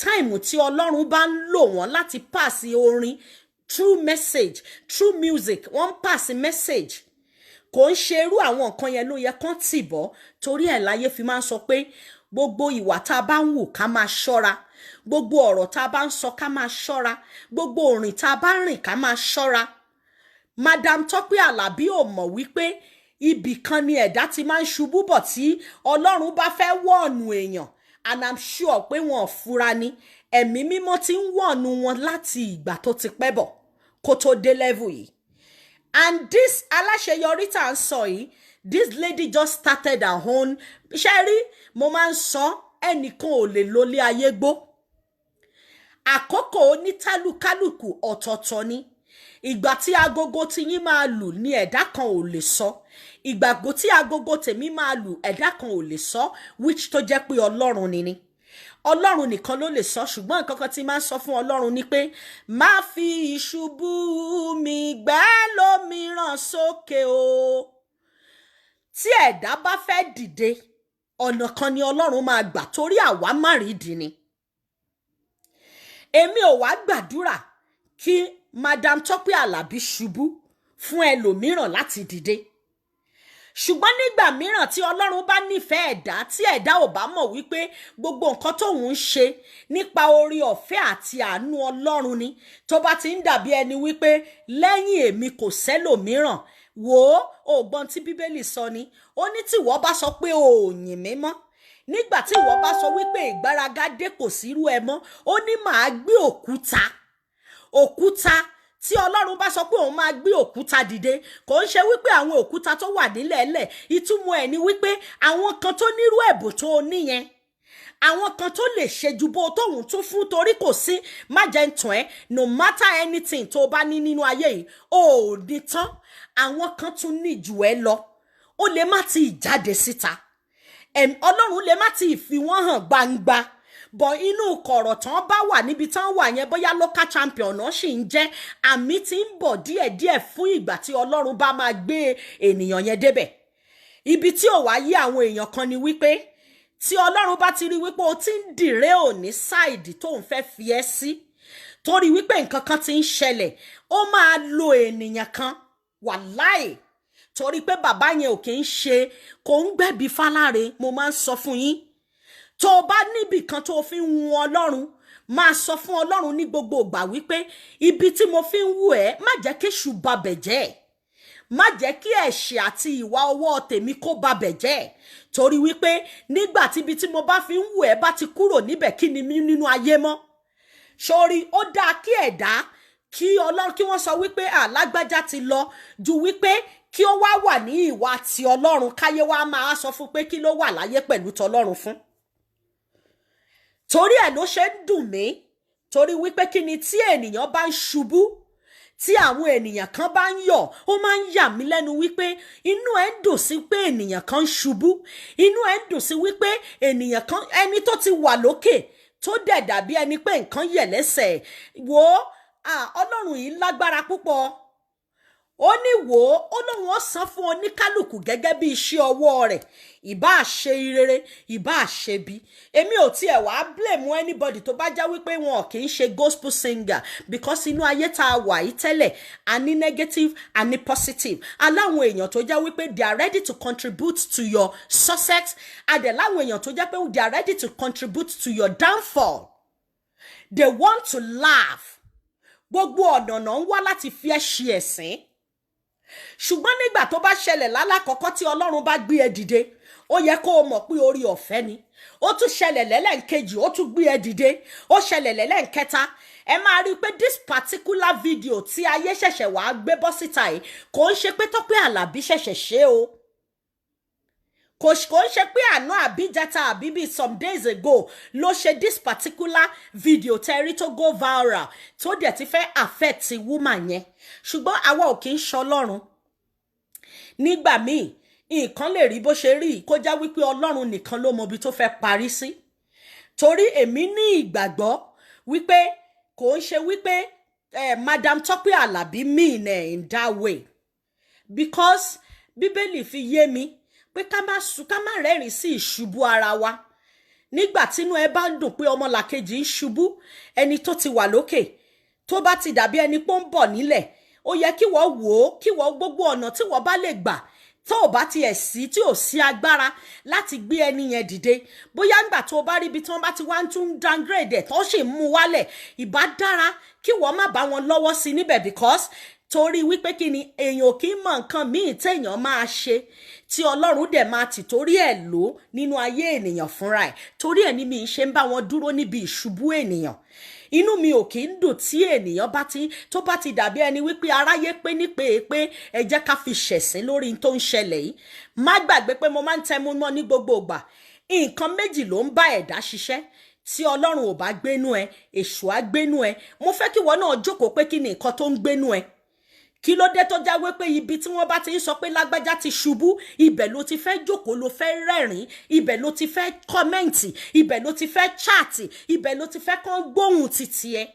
táìmù tí Ọlọ́run bá ń lò wọ́n láti pass orin, true message, true music, wọ́n pass message. Kò ń ṣe irú àwọn nǹkan yẹn ló yẹ kán tì bọ́, torí ẹ̀ láyé fi máa ń sọ pé gbogbo ìwà tá a bá ń wù ká máa ṣọ́ra, gbogbo ọ̀rọ̀ tá a bá ń sọ ká máa ṣọ́ra, gbogbo òrìn tá a bá rìn ká máa ṣọ́ra. Madam Tope Alabi ò mọ̀ wípé ibì kan ni ẹ̀dá ti máa ń ṣubú bọ̀ tí Ọlọ́run bá fẹ́ wọ̀nù èèyàn, and I'm sure pé wọn ò fura ni. Ẹ̀mí mímọ́ ti ń wọ̀nù wọn láti ìgbà tó ti pẹ́ bọ̀ kó tó dé level yìí. And this Alasheyori tá ń sọ yìí, this lady just started her own. Ṣẹ́rí, mo máa ń sọ ẹnìkan ò lè lólé ayé gbó. Àkókò onítálùkálùkù ọ̀tọ̀ọ̀tọ̀ ni. Ìgbà tí agogo ti yín máa lù ní ẹ̀dá kan ò lè sọ. Ìgbàgbọ́ tí agogo tèmi máa lù ẹ̀dá kan ò lè sọ, which tó jẹ́ pé Ọlọ́run ni. Ọlọ́run nìkan ló lè sọ, ṣùgbọ́n nǹkan kan tí máa ń sọ fún Ọlọ́run ni pé má fi ìṣubú mi gbẹ́ lómìíràn sókè o. Tí ẹ̀dá bá fẹ́ dìde, ọ̀nà kan ni Ọlọ́run máa gbà, torí àwa má rí ìdí ni. Èmi ò wá gbàdúrà kí Madam Tope Alabi ṣubú fún ẹlòmíràn láti dìde. Ṣùgbọ́n nígbà mìíràn tí Ọlọ́run bá nífẹ̀ẹ́ ẹ̀dá, tí ẹ̀dá ò bá mọ̀ wípé gbogbo nǹkan tóun ń ṣe nípa oore ọ̀fẹ́ àti àánú Ọlọ́run ni, tó bá ti ń dàbí ẹni wípé lẹ́yìn èmi kò sẹ́lòmíràn, wò ó gbọ́n tí Bíbélì sọ ni, ó ní tí ìwọ bá sọ pé o ò yìn mí mọ́, nígbà tí ìwọ bá sọ wípé ìgbáraga dé kò sírú ẹ mọ́, ó ní màá gbé òkúta tí Ọlọ́run bá sọ pé òun máa gbé òkúta dìde, kò ń ṣe wípé àwọn òkúta tó wà nílẹ̀ẹ́lẹ̀, ìtumọ̀ ẹ̀ ni wípé àwọn kan tó nírú ẹ̀bùn tó níyẹn, àwọn kan tó lè ṣe ju bó tóun tún fún, torí kò sí má jẹ́ ń tàn ẹ́, no matter anything tó bá ní nínú ayé yìí ò ní tán, àwọn kan tún ní jù ẹ́ lọ, ó lè má ti jáde síta, Ọlọ́run lè má ti fi wọ́n hàn gbangba, bọ̀ inú kọ̀rọ̀ tán bá wà níbi tán wà yẹn, bóyá local champion náà sì ń jẹ́, àmì tí ń bọ̀ díẹ̀díẹ̀ fún ìgbà tí Ọlọ́run bá máa gbé ènìyàn yẹn débẹ̀. Ibi tí ò wá yí àwọn èèyàn kan ni wípé tí Ọlọ́run bá ti rí wípé o ti ń dìré òní sáìdì tó ń fẹ́ fi ẹ́ sí, torí wípé nǹkan kan ti ń ṣẹlẹ̀, ó máa lo ènìyàn kan, wàláì, torí pé bàbá yẹn ò kì í ṣe, kò ń gbẹ̀bí fáláre, mo máa ń sọ fún yín. Tó bá níbì kan tó fi ń wù Ọlọ́run, máa sọ fún Ọlọ́run ní gbogbo ìgbà wípé ibi tí mo fi ń wù ẹ́, má jẹ́ kí èṣù babẹ̀ jẹ́, má jẹ́ kí ẹ̀ṣẹ̀ àti ìwà ọwọ́ tèmi kó babẹ̀ jẹ́, torí wípé nígbà tí ibi tí mo bá fi ń wù ẹ́ bá ti kúrò níbẹ̀, kí ni mí nínú ayé mọ́. Sórí, ó dáa kí ẹ̀dá, kí Ọlọ́run, kí wọ́n sọ wípé lágbájá ti lọ, ju wípé kí ó wá wà ní ìwà ti Ọlọ́run, káyé wá máa sọ fún pé kí ló wà láyé pẹ̀lú tọlọ́run fún. Torí ẹ̀ ló ṣe ń dùn mí, torí wípé kí ni tí ènìyàn bá ń ṣubú, tí àwọn ènìyàn kan bá ń yọ̀, ó máa ń yà mí lẹ́nu wípé inú ẹ̀ ń dùn sí pé ènìyàn kan ń ṣubú, inú ẹ̀ ń dùn sí wípé ènìyàn kan, ẹni tó ti wà lókè tó dẹ̀ dàbí ẹni pé nǹkan yẹ̀ lẹ́sẹ̀, wò ó, Ọlọ́run yìí lágbára púpọ̀, ó ní wò ó lóun ó san fún oníkálùkù gẹ́gẹ́ bí iṣẹ́ ọwọ́ rẹ̀ ìbá ṣe rere ìbá ṣe bí. Èmi ò tiẹ̀ wá blame anybody tó bá já wípé wọn kì í ṣe gospel singer because inú ayé tá a wà yìí tẹ́lẹ̀ a ní negative a ní positive. Aláwọn èèyàn tó já wípé they are ready to contribute to your success, adẹ̀ láwọn èèyàn tó já pé they are ready to contribute to your downfall. They want to laugh. Gbogbo ọ̀nà náà ń wá láti fi ẹ́ ṣe ẹ̀sín. Ṣùgbọ́n nígbà tó bá ṣẹlẹ̀ lálákọ̀ọ́kọ́ tí Ọlọ́run bá gbé ẹ dìde, ó yẹ kó o mọ̀ pé orí ọ̀fẹ́ ni. Ó tún ṣẹlẹ̀ lẹ́lẹ́ǹkejì, ó tún gbé ẹ dìde. Ó ṣẹlẹ̀ lẹ́lẹ́ǹkẹta. Ẹ máa rí pé this particular video tí ayé ṣẹ̀ṣẹ̀ wá gbé bọ́ síta yìí kò ń ṣe pé Tope Alabi ṣẹ̀ṣẹ̀ ṣe o. Kò ń ṣe pé àná àbí jẹta àbí bíi some days ago ló ṣe this particular video tẹ́rí tó go viral tó dẹ̀ ti fẹ́ affect woman yẹn. Ṣùgbọ́n àwa ò kì í ṣọlọ́run. Nígbà míì nǹkan lè rí bó ṣe rí kó já wípé Ọlọ́run nìkan ló mọ ibi tó fẹ́ parí sí. Torí èmi ní ìgbàgbọ́ wípé kò ń ṣe wípé Madam Tope Alabi mean in that way. Because Bíbélì fi yé mi pé ká má rẹ́rìn sí ìṣubú ara wa. Nígbà tínú ẹ bá ń dùn pé ọmọlàkejì ń ṣubú, ẹni tó ti wà lókè tó bá ti dàbí ẹni pé ó ń bọ̀ nílẹ̀, ó yẹ kí wọ́n wò ó, kí wọ́n gbogbo ọ̀nà tí wọ́n bá lè gbà tó ò bá ti ẹ̀ sí tí ò sí agbára láti gbé ẹni yẹn dìde. Bóyá ńgbà tó bá rí ibi tí wọ́n bá ti wá ń tún downgrade ẹ̀ tó sì ń mú wálẹ̀, ìbá dára kí wọ́n má bá wọn lọ́wọ́ sí níbẹ̀ because torí wípé kí ni èèyàn kì í mọ nǹkan míì téèyàn máa ṣe tí Ọlọ́run dẹ̀ máa tì torí ẹ̀ lò nínú ayé ènìyàn fúnra ẹ̀. Torí ẹ̀ ni mi ṣe ń bá wọn dúró níbi ìṣubú ènìyàn. Inú mi ò kì í dùn tí ènìyàn tó bá ti dàbí ẹni wípé aráyé pé ní pé ẹ jẹ́ ká fi ṣẹ̀sín lórí tó ń ṣẹlẹ̀ yìí. Má gbàgbé pé mo máa ń tẹnu mọ́ ní gbogbo ìgbà. Nǹkan méjì ló ń bá ẹ̀dá ṣiṣẹ́. Tí Ọlọ́run ò bá gbénú ẹ, èṣù á gbénú ẹ. Mo fẹ́ kí wọ́n náà jókòó pé kí ni nǹkan tó ń gbénú ẹ. Kí ló dé tó jáwé pé ibi tí wọ́n bá ti ń sọ pé lágbájá ti ṣubú, ibẹ̀ ló ti fẹ́ jókòó, ló fẹ́ rẹ́rìn, ibẹ̀ ló ti fẹ́ kọ́mẹ́ǹtì, ibẹ̀ ló ti fẹ́ chaàtì, ibẹ̀ ló ti fẹ́ kán gbóhùn títí ẹ.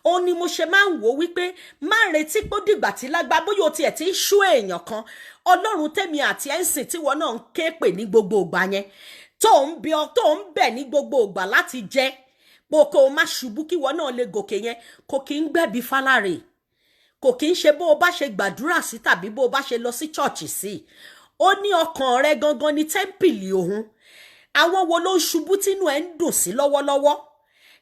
Ó ní mo ṣe máa ń wò wípé má retí pé ó dìgbà tí lágbá bóyá o tiẹ̀ ti ń ṣú èèyàn kan. Ọlọ́run tèmi àti ẹ̀sìn tí wọ́n náà ń ké pè ní gbogbo ìgbà yẹn tó ń bẹ̀ ní gbogbo ìgbà láti jẹ́ pé kó o má ṣubú kí wọ́n náà lè gòkè yẹn kò kí ń gbẹ̀bí fálárè. Kò kí ń ṣe bó o bá ṣe gbàdúrà sí tàbí bó o bá ṣe lọ sí chọ́ọ̀chì sí. Ó ní ọkàn rẹ gangan ní tẹ́ḿpìlì òun. Àwọn wo ló ń ṣubú tínú ẹ̀ ń dùn sí lọ́wọ́lọ́wọ́?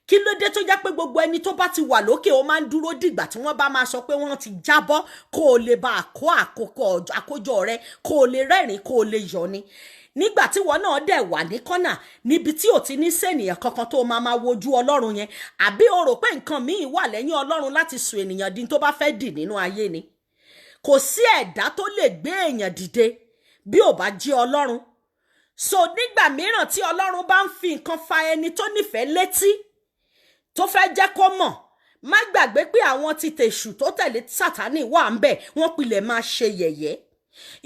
Kí ló dé tó jẹ́ pé gbogbo ẹni tó bá ti wà lókè ó máa ń dúró dìgbà tí wọ́n bá máa sọ pé wọ́n ti jábọ́ kó o lè bá àkójọ rẹ, kó o lè rẹ́rìn, kó o lè yọ̀ ni. Nígbà tí wọ́n náà dẹ̀ wà ní kọ́nà níbi tí ò ti ní sẹ́nìyàn kankan tó máa wojú Ọlọ́run yẹn, àbí o rò pé nǹkan míì wà lẹ́yìn Ọlọ́run láti sọ ènìyàn di tó bá fẹ́ dì nínú ayé ni? Kò sí ẹ̀dá tó lè gbé èèyàn dìde bí ò bá jẹ́ Ọlọ́run. So nígbà mìíràn tí Ọlọ́run bá ń fi nǹkan fa ẹni tó nífẹ̀ẹ́ létí tó fẹ́ jẹ́ kó mọ̀, má gbàgbé pé àwọn ti tèṣù tó tẹ̀lé Sátánì wà ń bẹ̀, wọ́n pilẹ̀ máa ṣe yẹ̀yẹ́.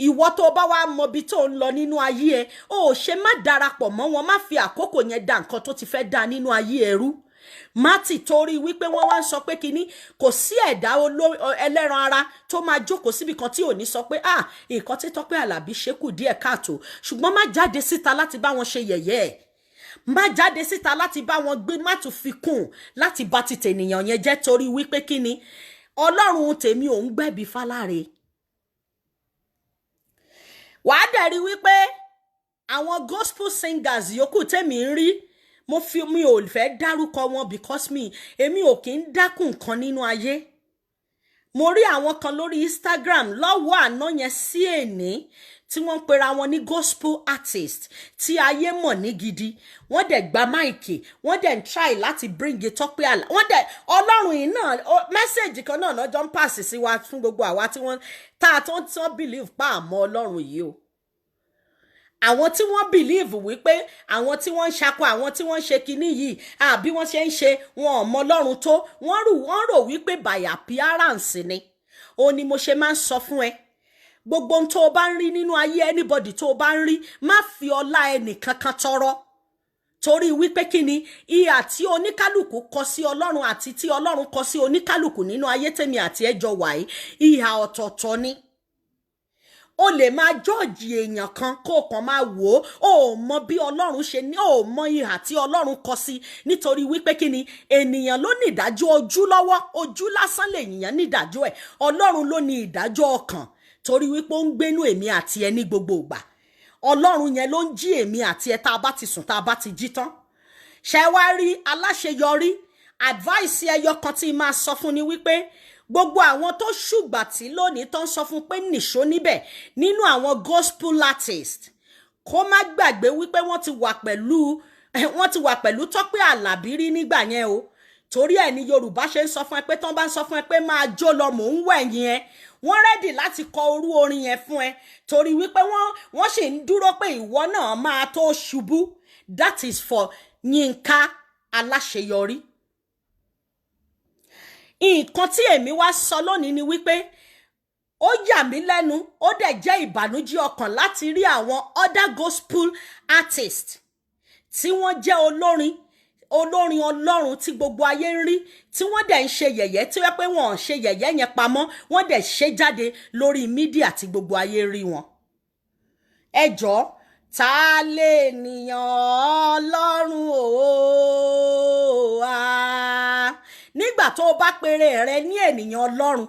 Ìwọ tó bá wá mọ bí tó ń lọ nínú ayé ẹ, ó ṣe má darapọ̀ mọ́ wọn, má fi àkókò yẹn da nǹkan tó ti fẹ́ da nínú ayé ẹ rú. Má ti torí wípé wọ́n wá ń sọ pé kíní kò sí ẹ̀dá ẹlẹ́ran ara tó máa jókòó síbi kan tí ò ní sọ pé nǹkan tí Tope Alabi ṣe kù díẹ̀ káàtó. Ṣùgbọ́n má jáde síta láti bá wọn ṣe yẹ̀yẹ́ ẹ̀. Má jáde síta láti bá wọn gbé, má tún fi kún láti bá ti tènìyàn yẹn jẹ́ torí wípé kíní Ọlọ́run tèmi ò ń gbẹ̀bí fáláre. Wàá dẹ̀ rí wípé àwọn gospel singers yòókù tèmi ń rí, mi ò fẹ́ dárúkọ wọn because èmi ò kí ń dákùn nǹkan nínú ayé. Mo rí àwọn kan lórí Instagram lọ́wọ́ àná yẹn sí èní tí wọ́n ń pera wọn ní gospel artist tí ayé mọ̀ ní gidi. Wọ́n dẹ̀ gba máìkì, wọ́n dẹ̀ ń try láti bring it Tope Alabi. Wọ́n dẹ̀ Ọlọ́run yìí náà mẹ́sẹ̀jì kan náà lọ́jọ́ ń pàṣẹ sí wa fún gbogbo àwa tí wọ́n believe pa àmọ́ Ọlọ́run yìí o. Àwọn tí wọ́n believe wípé àwọn tí wọ́n ń ṣakọ, àwọn tí wọ́n ń ṣe kinní yìí àbí wọ́n ṣe ń ṣe wọn ò mọ Ọlọ́run tó, wọ́n rò wípé by appearance ni. Ó ní mo ṣe máa ń sọ fún ẹ, gbogbo ohun tó o bá ń rí nínú ayé anybody tó o bá ń rí, má fi ọlá ẹnì kankan tọrọ. torí wípé kíni ìhà tí oníkálùkù kọ sí Ọlọ́run àti tí Ọlọ́run kọ sí oníkálùkù nínú ayé tèmi àti ẹjọ́ wàyí ìhà ọ̀tọ̀ọ̀tọ̀ ni. O lè máa jọ́ọ̀jì èèyàn kan kó kàn máa wò ó mọ bí Ọlọ́run ṣe ní ó mọ ìhà tí Ọlọ́run kọ sí, nítorí wípé kíni ènìyàn ló ní ìdájọ́ ojú lọ́wọ́, ojú lásán lèèyàn ní ìdájọ́ ẹ̀, Ọlọ́run ló ní ìdájọ́ ọkàn, torí wípé ó ń gbénú èmi àti ẹ ní gbogbo ìgbà. Ọlọ́run yẹn ló ń jí èmi àti ẹ tá a bá ti sùn tá a bá ti jí tán. Ṣé wá rí aláṣeyọrí advice ẹyọ kan tí máa sọ fún ni wípé gbogbo àwọn tó ṣùgbàtí lónìí tó ń sọ fún pé nìṣó níbẹ̀ nínú àwọn gospel artist kó má gbàgbé wípé wọ́n ti wà pẹ̀lú Tope Alabi rí nígbà yẹn o, torí ẹ̀ ní Yorùbá ṣe ń sọ fún ẹ pé tán bá ń sọ fún ẹ pé máa jó lọ mò ń wẹ̀yìn ẹ, wọ́n rẹ́dì láti kọ orú orin yẹn fún ẹ torí wípé wọ́n sì ń dúró pé ìwọ náà máa tó ṣubú. That is for Yínká Aláṣeyọrí. Nǹkan tí èmi wá sọ lónìí ni wípé ó yà mí lẹ́nu, ó dẹ̀ jẹ́ ìbànújẹ́ ọkàn láti rí àwọn other gospel artists tí wọ́n jẹ́ olórin Ọlọ́run tí gbogbo ayé ń rí, tí wọ́n dẹ̀ ń ṣe yẹ̀yẹ́, tí wọ́n pé wọ́n ṣe yẹ̀yẹ́ yẹn pamọ́, wọ́n dẹ̀ ṣe jáde lórí mídíà tí gbogbo ayé rí wọn. Ẹ jọ̀ọ́, ta lè nìyàn Ọlọ́run nígbà tó bá pèrè rẹ ní ènìyàn Ọlọ́run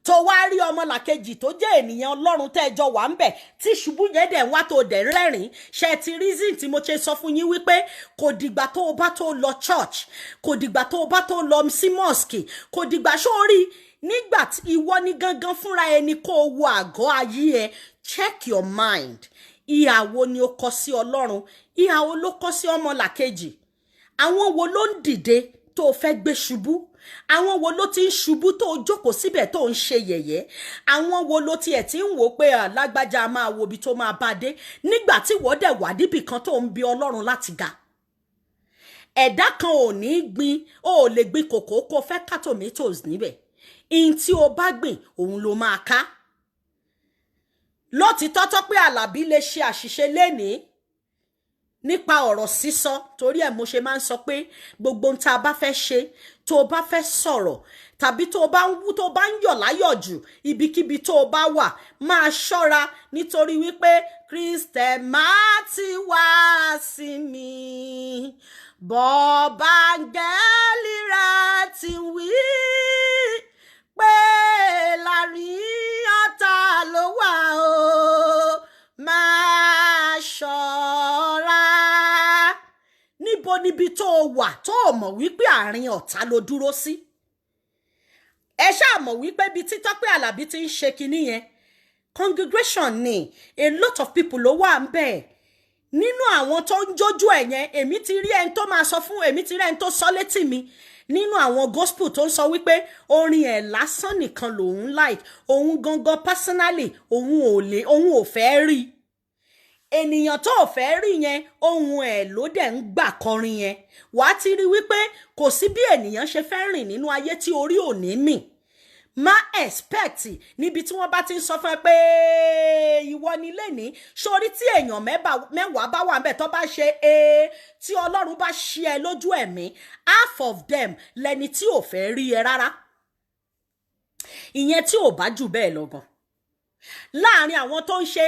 tó wá rí ọmọlàkejì tó jẹ́ ènìyàn Ọlọ́run tẹ́jọ wà ń bẹ̀ tí ṣubú yẹn dẹ̀ wá tó dẹ̀ rẹ́rìn ṣe ti reason tí mo ṣe sọ fún yín wípé kò dìgbà tó o bá tó lọ church, kò dìgbà tó o bá tó lọ sí mosque, kò dìgbà sórí nígbà tí ìwọ ní gangan fúnra ẹni kó o wo àgọ́ ayé ẹ. Check your mind. Ìhà wo ni o kọ sí Ọlọ́run? Ìhà wo ló kọ sí ọmọlàkejì? Àwọn wo ló ń dìde tó o fẹ́ gbé ṣubú? Àwọn wo ló ti ń ṣubú tó o jókòó síbẹ̀ tó ń ṣe yẹ̀yẹ́? Àwọn wo ló tiẹ̀ ti ń wò pé lágbájá máa wo ibi tó máa bá dé nígbà tí wọ́n dẹ̀ wà níbì kan tó ń bi Ọlọ́run láti ga? Ẹ̀dá kan ò ní gbin, ó lè gbin kòkó kó fẹ́ ká tomatoes níbẹ̀. In tí o bá gbìn òun ló máa ká. Lótìtọ́ Tope Alabi lè ṣe àṣìṣe lénìí nípa ọ̀rọ̀ sísọ, torí ẹ̀ mo ṣe máa ń sọ pé gbogbo ohun tá a bá fẹ́ ṣe, tó o bá fẹ́ sọ̀rọ̀ tàbí tó o bá ń yọ̀ láyọ̀ jù ibikíbi tó o bá wà máa ṣọ́ra, nítorí wípé Kristẹ máa ti wá sí mi bọ́ọ̀bá áńgẹ́lì rẹ̀ ti wí pé láàrin ọ̀tá ló wà o, máa ṣọ́ra. Níbo níbi tó o wà tó o mọ̀ wípé àárín ọ̀tá ló dúró sí? Ẹ ṣáà mọ̀ wípé bí tí Tope Alabi ti ń ṣe kinní yẹn congregation ni a lot of people ló wà ń bẹ̀. Nínú àwọn tó ń jójú ẹ̀ yẹn èmi ti rí ẹni tó máa sọ fún, èmi ti rí ẹni tó sọ létí mi nínú àwọn gospel tó ń sọ wípé orin ẹ̀ lásán nìkan lòun like, òun gangan personally òun ò fẹ́ rí. Ènìyàn tó ò fẹ́ rí yẹn ohun ẹ̀ ló dẹ̀ ń gbà kọrin yẹn. Wàá ti rí wípé kò sí bí ènìyàn ṣe fẹ́ rìn nínú ayé tí orí ò ní mì. Má expect níbi tí wọ́n bá ti ń sọ fún ẹ pé ìwọ ni lẹ́ni, sórí tí èèyàn mẹ́wàá bá wà ńbẹ̀ tó bá ṣe tí Ọlọ́run bá ṣí ẹ lójú ẹ̀mí, half of them lẹni tí ò fẹ́ rí ẹ rárá. Ìyẹn tí ò bá jù bẹ́ẹ̀ lọ gan. Láàárín àwọn tó ń ṣe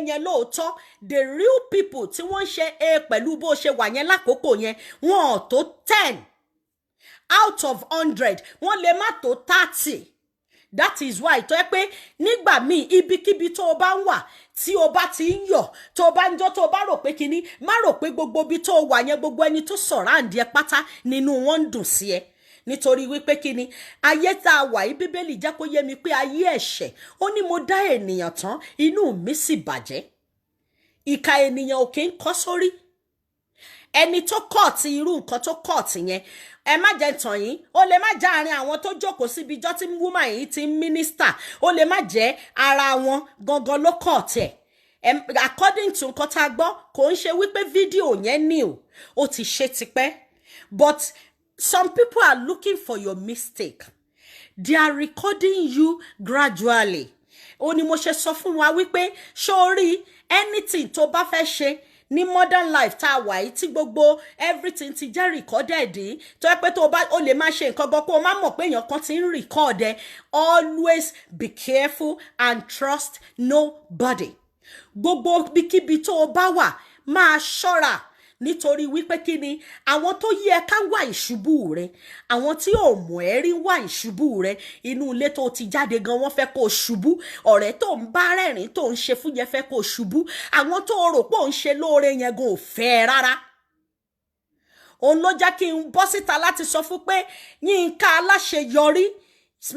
yẹn lóòótọ́, the real people tí wọ́n ń ṣe pẹ̀lú bó ṣe wà yẹn lákòókò yẹn, wọn ò tó 10 out of 100, wọ́n lè má tó 30. That is why tó yẹ pé nígbà míì ibikíbi tó o bá ń wà tí o bá ti ń yọ̀, tó o bá ń jó, tó o bá rò pé kinní, má rò pé gbogbo ibi tó o wà yẹn gbogbo ẹni tó surround ẹ pátá nínú wọn ń dùn sí ẹ. Nítorí wípé kíni ayé tá a wà yìí, Bíbélì jẹ́ kó yé mi pé ayé ẹ̀ṣẹ̀, ó ní mo dá ènìyàn tán inú mi sì bàjẹ́. Ìkà ènìyàn ò kí ń kọ́ sórí. Ẹni tó kọ́ọ̀tì irú nǹkan tó kọ́ọ̀tì yẹn, ẹ má jẹ́ tàn yín, ó lè má jẹ́ àárín àwọn tó jókòó síbi ijọ́ tí woman yìí ti ń mínísítà, ó lè má jẹ́ ara wọn gangan ló kọ́ọ̀tì ẹ̀. According to nǹkan tá a gbọ́, kò ń ṣe wípé fídíò yẹn ní ó ti ṣe tipẹ́, but some people are looking for your mistake. They are recording you gradually. Ó ní mo ṣe sọ fún wa wípé sórí anything tó bá fẹ́ ṣe ní modern life tá a wà yìí tí gbogbo everything ti jẹ́ recorded tó yẹ pé tó o lè máa ṣe nǹkan gan kó o má mọ̀ pé èèyàn kan ti ń record ẹ. Always be careful and trust nobody. Gbogbo bíkíbi tó o bá wà máa ṣọ́ra nítorí wípé kí ni àwọn tó yẹ ká wá ìṣubú rẹ, àwọn tí ò mọ̀ ẹ́ rí wá ìṣubú rẹ, inú ilé tó ti jáde gan wọ́n fẹ́ kó ṣubú, ọ̀rẹ́ tó ń bá rẹ́rìn tó ń ṣe fún yẹn fẹ́ kó ṣubú, àwọn tó rò pé ò ń ṣe lóore yẹn gan ò fẹ́ rárá. Òun ló jẹ́ kí n bọ́ síta láti sọ fún pé Yínká Aláṣeyọrí,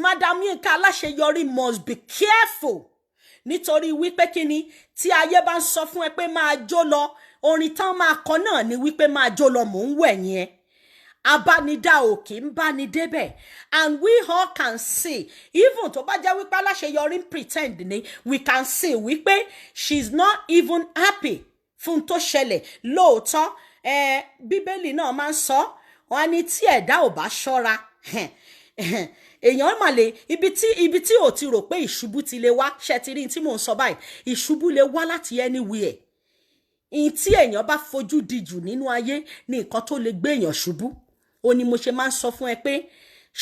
Madam Yínká Aláṣeyọrí must be careful nítorí wípé kí ni tí ayé bá ń sọ fún ẹ pé máa jó lọ, orin tán máa kọ náà ni wípé máa jó lọ mò ń wẹ̀yìn ẹ. Abánidá òkè ń bá ni débẹ̀, and we all can see, even tó bá jẹ́ wípé Aláṣeyọrí ń pretend ni, we can see wípé she's not even happy fún tó ṣẹlẹ̀. Lóòótọ́ Bíbélì náà máa ń sọ wọ́n ní tí ẹ̀dá ò bá ṣọ́ra èèyàn mà lè ibi tí ò ti rò pé ìṣubú ti lè wá, ṣe ti rí tí mò ń sọ báyìí, ìṣubú lè wá láti anywhere. In tí èèyàn bá fojú di jù nínú ayé ní nǹkan tó lè gbé èèyàn ṣubú. Ó ní mo ṣe máa ń sọ fún ẹ pé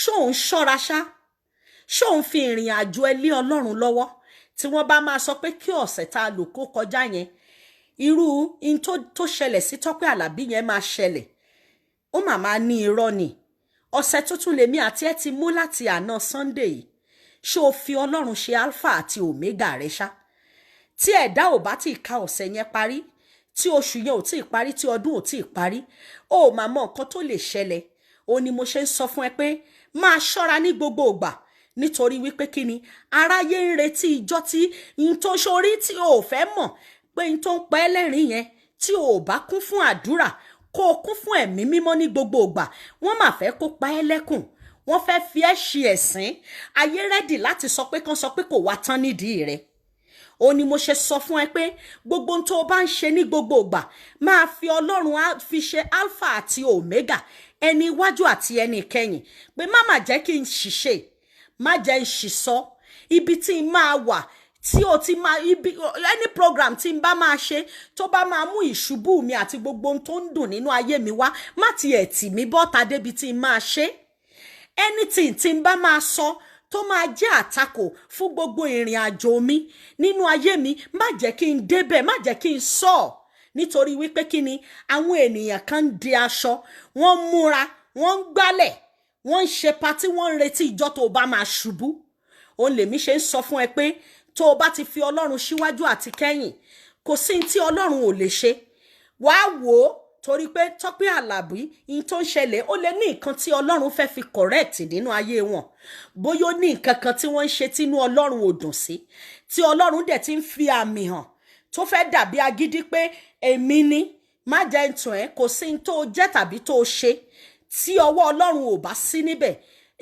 ṣó ń ṣọ́ra ṣá, ṣó ń fi ìrìn àjò ẹ lé Ọlọ́run lọ́wọ́. Tí wọ́n bá máa sọ pé kí ọ̀sẹ̀ tá a lò kó kọjá yẹn, irú in tó ṣẹlẹ̀ sí Tope Alabi yẹn máa ṣẹlẹ̀, ó máa ní irọ́ ni. Ọ̀sẹ̀ tuntun lèmi àti ẹ ti mú láti àná Sunday yìí. Ṣó fi Ọlọ́run ṣe alpha àti omega rẹ ṣá. Tí ẹ̀dá ò bá ti ka ọ̀sẹ̀ yẹn parí, tí oṣù yẹn ò tí ì parí, tí ọdún ò tí ì parí, ó máa mọ nǹkan tó lè ṣẹlẹ̀. Ó ní mo ṣe ń sọ fún ẹ pé máa ṣọ́ra ní gbogbo ìgbà nítorí wípé kí ni aráyé ń retí ìjọ́ tí n tó ṣorí tí o ò fẹ́ mọ̀ pé n tó ń pa ẹlẹ́rìn yẹn tí o ò bá kún fún àdúrà kó o kún fún ẹ̀mí mímọ́ ní gbogbo ìgbà, wọ́n máa fẹ́ kó pa ẹ́ lẹ́kùn, wọ́n fẹ́ fi ẹ́ ṣe ẹ̀sín. Ayé rẹ́dì láti sọ pé kán sọ pé kò wá tán nídìí rẹ̀. Ó ní mo ṣe sọ fún ẹ pé gbogbo ohun tó bá ń ṣe ní gbogbo ìgbà máa fi Ọlọ́run fi ṣe alpha àti omega, ẹni iwájú àti ẹni ìkẹyìn, pé má jẹ́ kí n ṣìṣe, má jẹ́ n ṣìsọ, ibi tí n máa wà tí o ti máa any program tí n bá máa ṣe tó bá máa mú ìṣubú mi àti gbogbo ohun tó ń dùn nínú ayé mi wá, má tiẹ̀ tì mí bọ́ta débi tí n máa ṣe. Anything tí n bá máa sọ tó máa jẹ́ àtakò fún gbogbo ìrìn àjò mi nínú ayé mi, má jẹ́ kí n débẹ̀, má jẹ́ kí n sọ. Nítorí wípé kí ni àwọn ènìyàn kan ń di aṣọ, wọ́n ń múra, wọ́n ń gbálẹ̀, wọ́n ń ṣe patí, wọ́n ń retí ìjọ́ tó bá máa ṣubú. Òun lèmi ṣe ń sọ fún ẹ pé tó o bá ti fi Ọlọ́run síwájú àti kẹ́yìn, kò sí tí Ọlọ́run ò lè ṣe. Wàá wò ó torí pé Tope Alabi in tó ń ṣẹlẹ̀ ó lè ní nǹkan tí Ọlọ́run fẹ́ fi correct nínú ayé wọn. Bóyá ó ní nǹkan kan tí wọ́n ń ṣe tínú Ọlọ́run ò dùn sí, tí Ọlọ́run dẹ̀ ti ń fi àmì hàn tó fẹ́ dàbí agídí pé èmi ni, má jẹ́ ń tàn ẹ́, kò sí tó jẹ́ tàbí tó ṣe tí ọwọ́ Ọlọ́run ò bá sí níbẹ̀.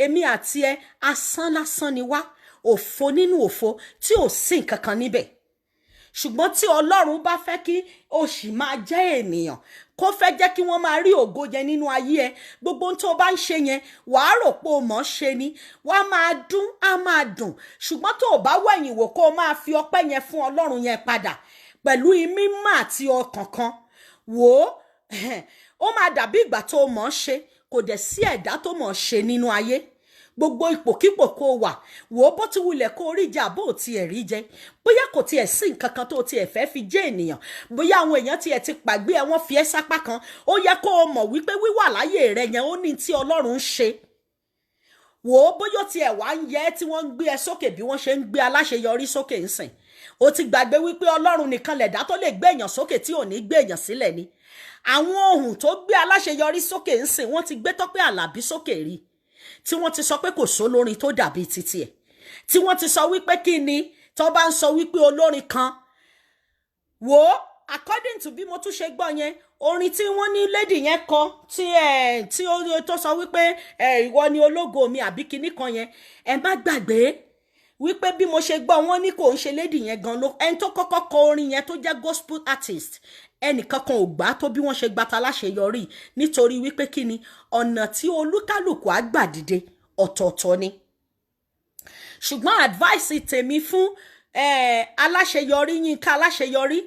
Èmi àti ẹ asán lásán ni wá, òfo nínú òfo tí ò sí nǹkan kan níbẹ̀. Ṣùgbọ́n tí Ọlọ́run bá fẹ́ kí o sì máa jẹ́ ènìyàn, kó fẹ́ jẹ́ kí wọ́n máa rí ògo yẹn nínú ayé ẹ, gbogbo ohun tó bá ń ṣe yẹn wàá rò pé o mọ̀ ṣe ni, wàá máa dún, á máa dùn. Ṣùgbọ́n tó o bá wẹ̀yìn wò kó o máa fi ọpẹ́ yẹn fún Ọlọ́run yẹn padà pẹ̀lú mímọ́ àti ọkàn kan, wò ó máa dàbí ìgbà tó o mọ̀ ṣe, kò dẹ̀ sí ẹ̀dá tó mọ̀ ṣe nínú ayé. Gbogbo ipòkípò kó wà, wò ó bó ti wulẹ̀ kó rí jẹ àbó tiẹ̀ rí jẹ, bóyá kò tiẹ̀ sí nǹkan kan tó tiẹ̀ fẹ́ fi jẹ́ ènìyàn, bóyá àwọn èèyàn tiẹ̀ ti pàgbé ẹ, wọ́n fi ẹ́ sápá kan, ó yẹ kó o mọ̀ wípé wíwà láyé rẹ yẹn ó ní tí Ọlọ́run ń ṣe. Wò ó bóyá tiẹ̀ wá ń yẹ tí wọ́n ń gbé ẹ sókè bí wọ́n ṣe ń gbé Aláṣeyọrí sókè ń sìn. O ti gbàgbé wípé Ọlọ́run nìkan lẹ̀dá tó lè gbé èèyàn sókè tí ò ní gbé èèyàn sílẹ̀ ni. Àwọn ohun tó gbé Aláṣeyọrí sókè ń sìn, wọ́n ti gbé Tope Alabi sókè rí, tí wọ́n ti sọ pé kò sólórin tó dàbí titi ẹ̀, tí wọ́n ti sọ wípé kí ni tó bá ń sọ wípé olórin kan, wò ó according to bí mo tún ṣe gbọ́ yẹn, orin tí wọ́n ní lady yẹn kọ tí ó tó sọ wípé ìwọ ni ológo mi àbí kinní kan yẹn, ẹ má gbàgbé wípé bí mo ṣe gbọ́ wọ́n ní kò ń ṣe lady yẹn gan ló ẹni tó kọ́kọ́ kọ orin yẹn tó jẹ́ gospel artist, ẹnìkan kan ò gbà tó bí wọ́n ṣe gbà Aláṣeyọrí, nítorí wípé kí ni ọ̀nà tí olúkálùkù á gbà dìde ọ̀tọ̀ọ̀tọ̀ ni. Ṣùgbọ́n advice tèmi fún Aláṣeyọrí, Yínká Aláṣeyọrí,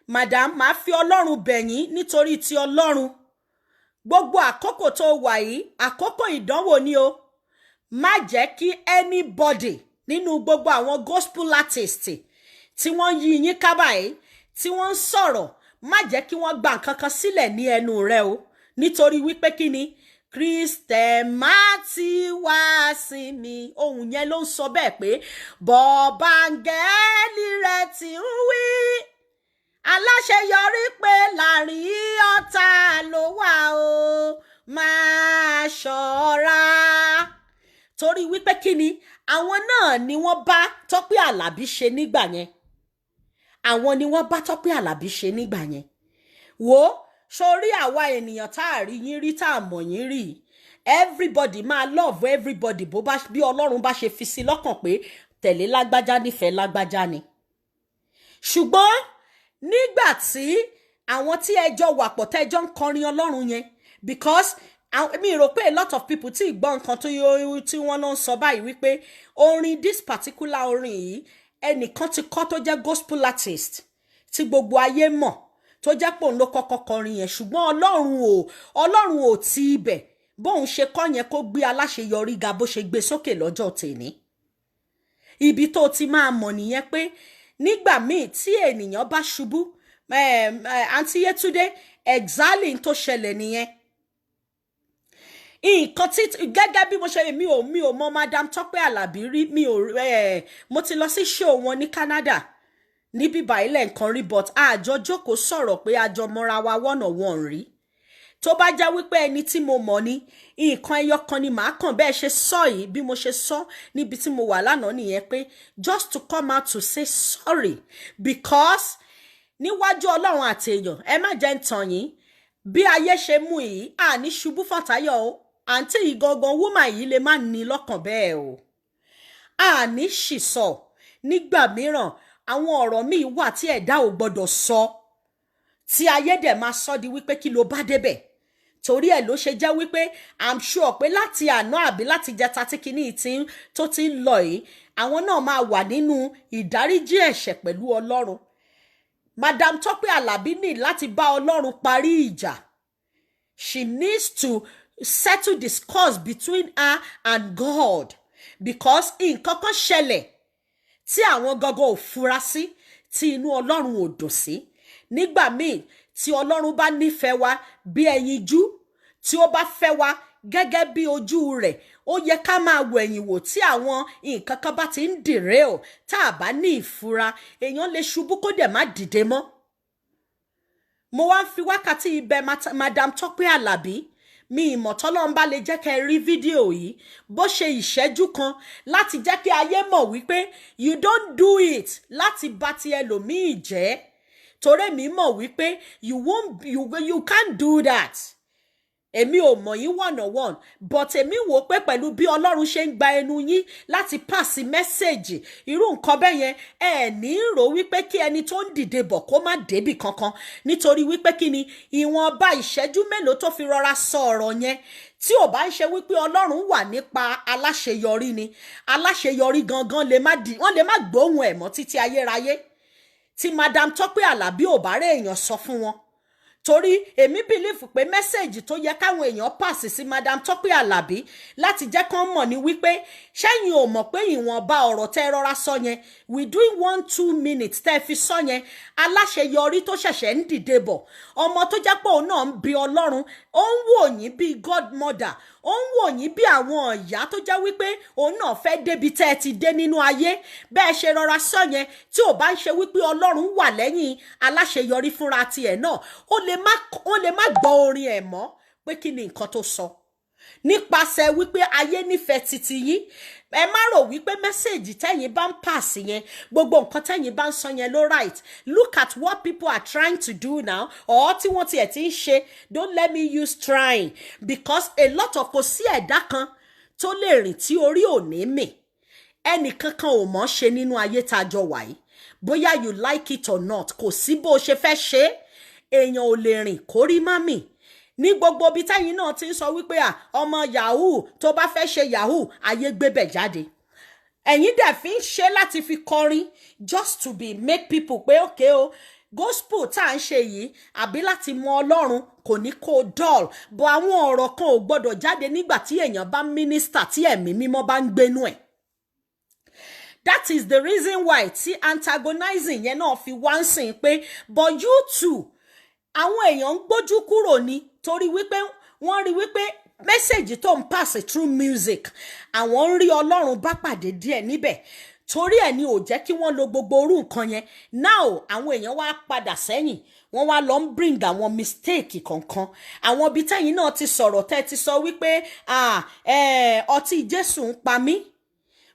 madam máa fi Ọlọ́run bẹ̀yín nítorí ti Ọlọ́run gbogbo àkókò tó wà yìí àkókò ìdánwò ni o má jẹ́ kí anybody nínú gbogbo àwọn gospel artist tí wọ́n yí yín ká báyìí tí wọ́n ń sọ̀rọ̀ má jẹ́ kí wọ́n gba nǹkan kan sílẹ̀ ní ẹnu rẹ o nítorí wípé kí ni Kristẹ má ti wá sí mi ohun yẹn ló ń sọ bẹ́ẹ̀ pé bọ̀bángẹ́lì rẹ ti ń wí aláṣeyọrí pé láàrin ọ̀tá ló wà o máa ṣọ́ra torí wípé kí ni àwọn náà ni wọ́n bá Tope Alabi ṣe nígbà yẹn àwọn ni wọ́n bá Tope Alabi ṣe nígbà yẹn wò sórí àwa ènìyàn tá a rí yín rí tá a mọ̀ yín rí everybody máa love everybody bó bá bí Ọlọ́run bá ṣe fi sí lọ́kàn pé tẹ̀lé lágbájá nífẹ̀ẹ́ lágbájá ni ṣùgbọ́n nígbà tí àwọn tí ẹjọ́ wà pọ̀ tẹ́jọ́ ń kọrin Ọlọ́run yẹn because mi rò pé a lot of people tí gbọ́ nǹkan tí wọ́n náà ń sọ báyìí wípé orin this particular orin yìí ẹnìkan ti kọ tó jẹ́ gospel artist tí gbogbo ayé mọ̀ tó jẹ́ pé òun ló kọ́kọ́ kọrin yẹn ṣùgbọ́n Ọlọ́run ò ti ibẹ̀ bóun ṣe kọ́ yẹn kó gbé Aláṣeyọrí ga bó ṣe gbé sókè lọ́jọ́ tèní ibi tó ti máa mọ̀ nìyẹn pé nígbà míì tí ènìyàn bá ṣubú àǹtí Yétúndé exactly tó ṣẹlẹ̀ nìyẹn nǹkan tí gẹ́gẹ́ bí mo ṣe mi ò mọ Madam Tope Alabi rí mo ti lọ sí show wọn ní Canada ní bíbá ilẹ̀ nǹkan rí but àjọ jókòó sọ̀rọ̀ pé àjọ mọ́ra wa one on one rí tó bá já wípé ẹni tí mo mọ̀ ní nǹkan ẹyọ kan ni màá kàn bẹ́ẹ̀ ṣe sọ yìí bí mo ṣe sọ níbi tí mo wà lánàá nìyẹn pé just to come out to say sorry because níwájú Ọlọ́run àti èèyàn ẹ má jẹ́ ń tàn yín bí ayé ṣe mú yìí àní ṣubú fàtáyọ̀ o àǹtí yìí gangan woman yìí lè má ní lọ́kàn bẹ́ẹ̀ o àní ṣìṣọ nígbà mìíràn àwọn ọ̀rọ̀ míì wà tí ẹ̀dá ò gbọ́dọ̀ sọ tí ayé dẹ̀ máa sọ di wípé kí ló bá débẹ̀ torí ẹ̀ ló ṣe jẹ́ wípé I'm sure pé láti àná àbí láti jẹta tí kinní tó ti ń lọ yìí àwọn náà máa wà nínú ìdáríjì ẹ̀ṣẹ̀ pẹ̀lú Ọlọ́run Madam Tope Alabi ní láti bá Ọlọ́run parí ìjà she needs to settle the scores between her and God because nǹkan kan ṣẹlẹ̀ tí àwọn gangan ò fura sí tí inú Ọlọ́run ò dùn sí nígbà míì tí Ọlọ́run bá nífẹ̀ẹ́ wa bí ẹyinjú tí ó bá fẹ́ wa gẹ́gẹ́ bí ojú rẹ̀ ó yẹ ká máa wo ẹ̀yìn wò tí àwọn nǹkan kan bá ti ń dìré o tá a bá ní ìfura èèyàn lè ṣubú kó dẹ̀ má dìde mọ́ mo wá ń fi wákàtí ibẹ̀ Madam Tope Alabi mi ìmọ̀ tọ́lọ́run bá lè jẹ́ kẹ́ rí fídíò yìí bó ṣe ìṣẹ́jú kan láti jẹ́ kí ayé mọ̀ wípé you don't do it láti bá ti ẹlòmíì jẹ́ torí mi mọ̀ wípé you can't do that èmi ò mọ̀ yín one-on-one but èmi wò pé pẹ̀lú bí Ọlọ́run ṣe ń gba ẹnu yín láti pass mẹ́sẹ̀gì irú nǹkan bẹ́ẹ̀ yẹn ẹ ní rò wípé kí ẹni tó ń dìde bọ̀ kó má débì kankan nítorí wípé kí ni ìwọ̀nba ìṣẹ́jú mélòó tó fi rọra sọ ọ̀rọ̀ yẹn tí ò bá ń ṣe wípé Ọlọ́run wà nípa aláṣeyọrí ni aláṣeyọrí gangan wọ́n lè má gbóhùn ẹ̀ mọ́ títí ayérayé tí Madam Tope Alabi ò bá rẹ̀ èèyàn sọ fún wọn torí èmi bìlífù pé mẹ́sẹ̀jì tó yẹ káwọn èèyàn pàṣẹ sí Madam Tope Alabi láti jẹ́ kán mọ̀ ní wípé ṣẹ́yìn ò mọ̀ pé ìwọ̀nba ọ̀rọ̀ tẹ́ rọra sọ yẹn within 1-2 minutes tẹ́ fi sọ yẹn aláṣeyọrí tó ṣẹ̀ṣẹ̀ ń dìde bọ̀ ọmọ tó jẹ́ pé òun náà ń bi Ọlọ́run ó ń wò yín bí godmother ó ń wò yín bí àwọn ìyá tó jẹ́ wípé òun náà fẹ́ débi tẹ́ ẹ ti dé nínú ayé bẹ́ẹ̀ ṣe rọra sọ yẹn tí ò bá ń ṣe wípé Ọlọ́run wà lẹ́yìn aláṣeyọrí fúnra tiẹ̀ náà ó lè má gbọ́ orin ẹ̀ mọ́ pé kí ni nǹkan tó sọ nípasẹ̀ wípé ayé nífẹ̀ẹ́ títí yín ẹ má rò wípé mẹ́sẹ̀jì tẹ́yìn bá ń pass yẹn gbogbo nǹkan tẹ́yìn bá ń sọ yẹn ló right look at what people are trying to do now or tí wọ́n tiẹ̀ ti ń ṣe don't let me use trying because a lot of kò sí ẹ̀dá kan tó lè rìn tí orí ò ní mì ẹnìkankan ò mọ̀ ṣe nínú ayé tá a jọ wà yìí bóyá you like it or not kò sí bó ṣe fẹ́ ṣe èèyàn ò lè rìn kórí má mì ní gbogbo ibi táyìn náà ti ń sọ wípé ọmọ yahoo tó bá fẹ́ ṣe yahoo ayé gbébẹ̀ jáde ẹ̀yin dẹ̀ fi ń ṣe láti fi kọrin just to be make people pé okay o gospel tá à ń ṣe yìí àbí láti mọ Ọlọ́run kò ní kó dull, bọ̀ àwọn ọ̀rọ̀ kan ò gbọ́dọ̀ jáde nígbà tí èèyàn bá minister tí ẹ̀mí mímọ́ bá ń gbénú ẹ̀. That is the reason why tí antagonizing yẹn náà fi wá ń sìn pé but you too àwọn èèyàn ń gbójú kúrò ní torí wípé wọ́n rí wípé message tó ń pass through music àwọn ń rí Ọlọ́run bá pàdé díẹ̀ níbẹ̀ torí ẹ̀ ni ò jẹ́ kí wọ́n lo gbogbo orú nǹkan yẹn. Now àwọn èèyàn wá padà sẹ́yìn wọ́n wá lọ ń bring àwọn mistake kankan àwọn ibi tẹ́yìn náà ti sọ̀rọ̀ tẹ́ ti sọ wípé ọtí Jésù ń pa mí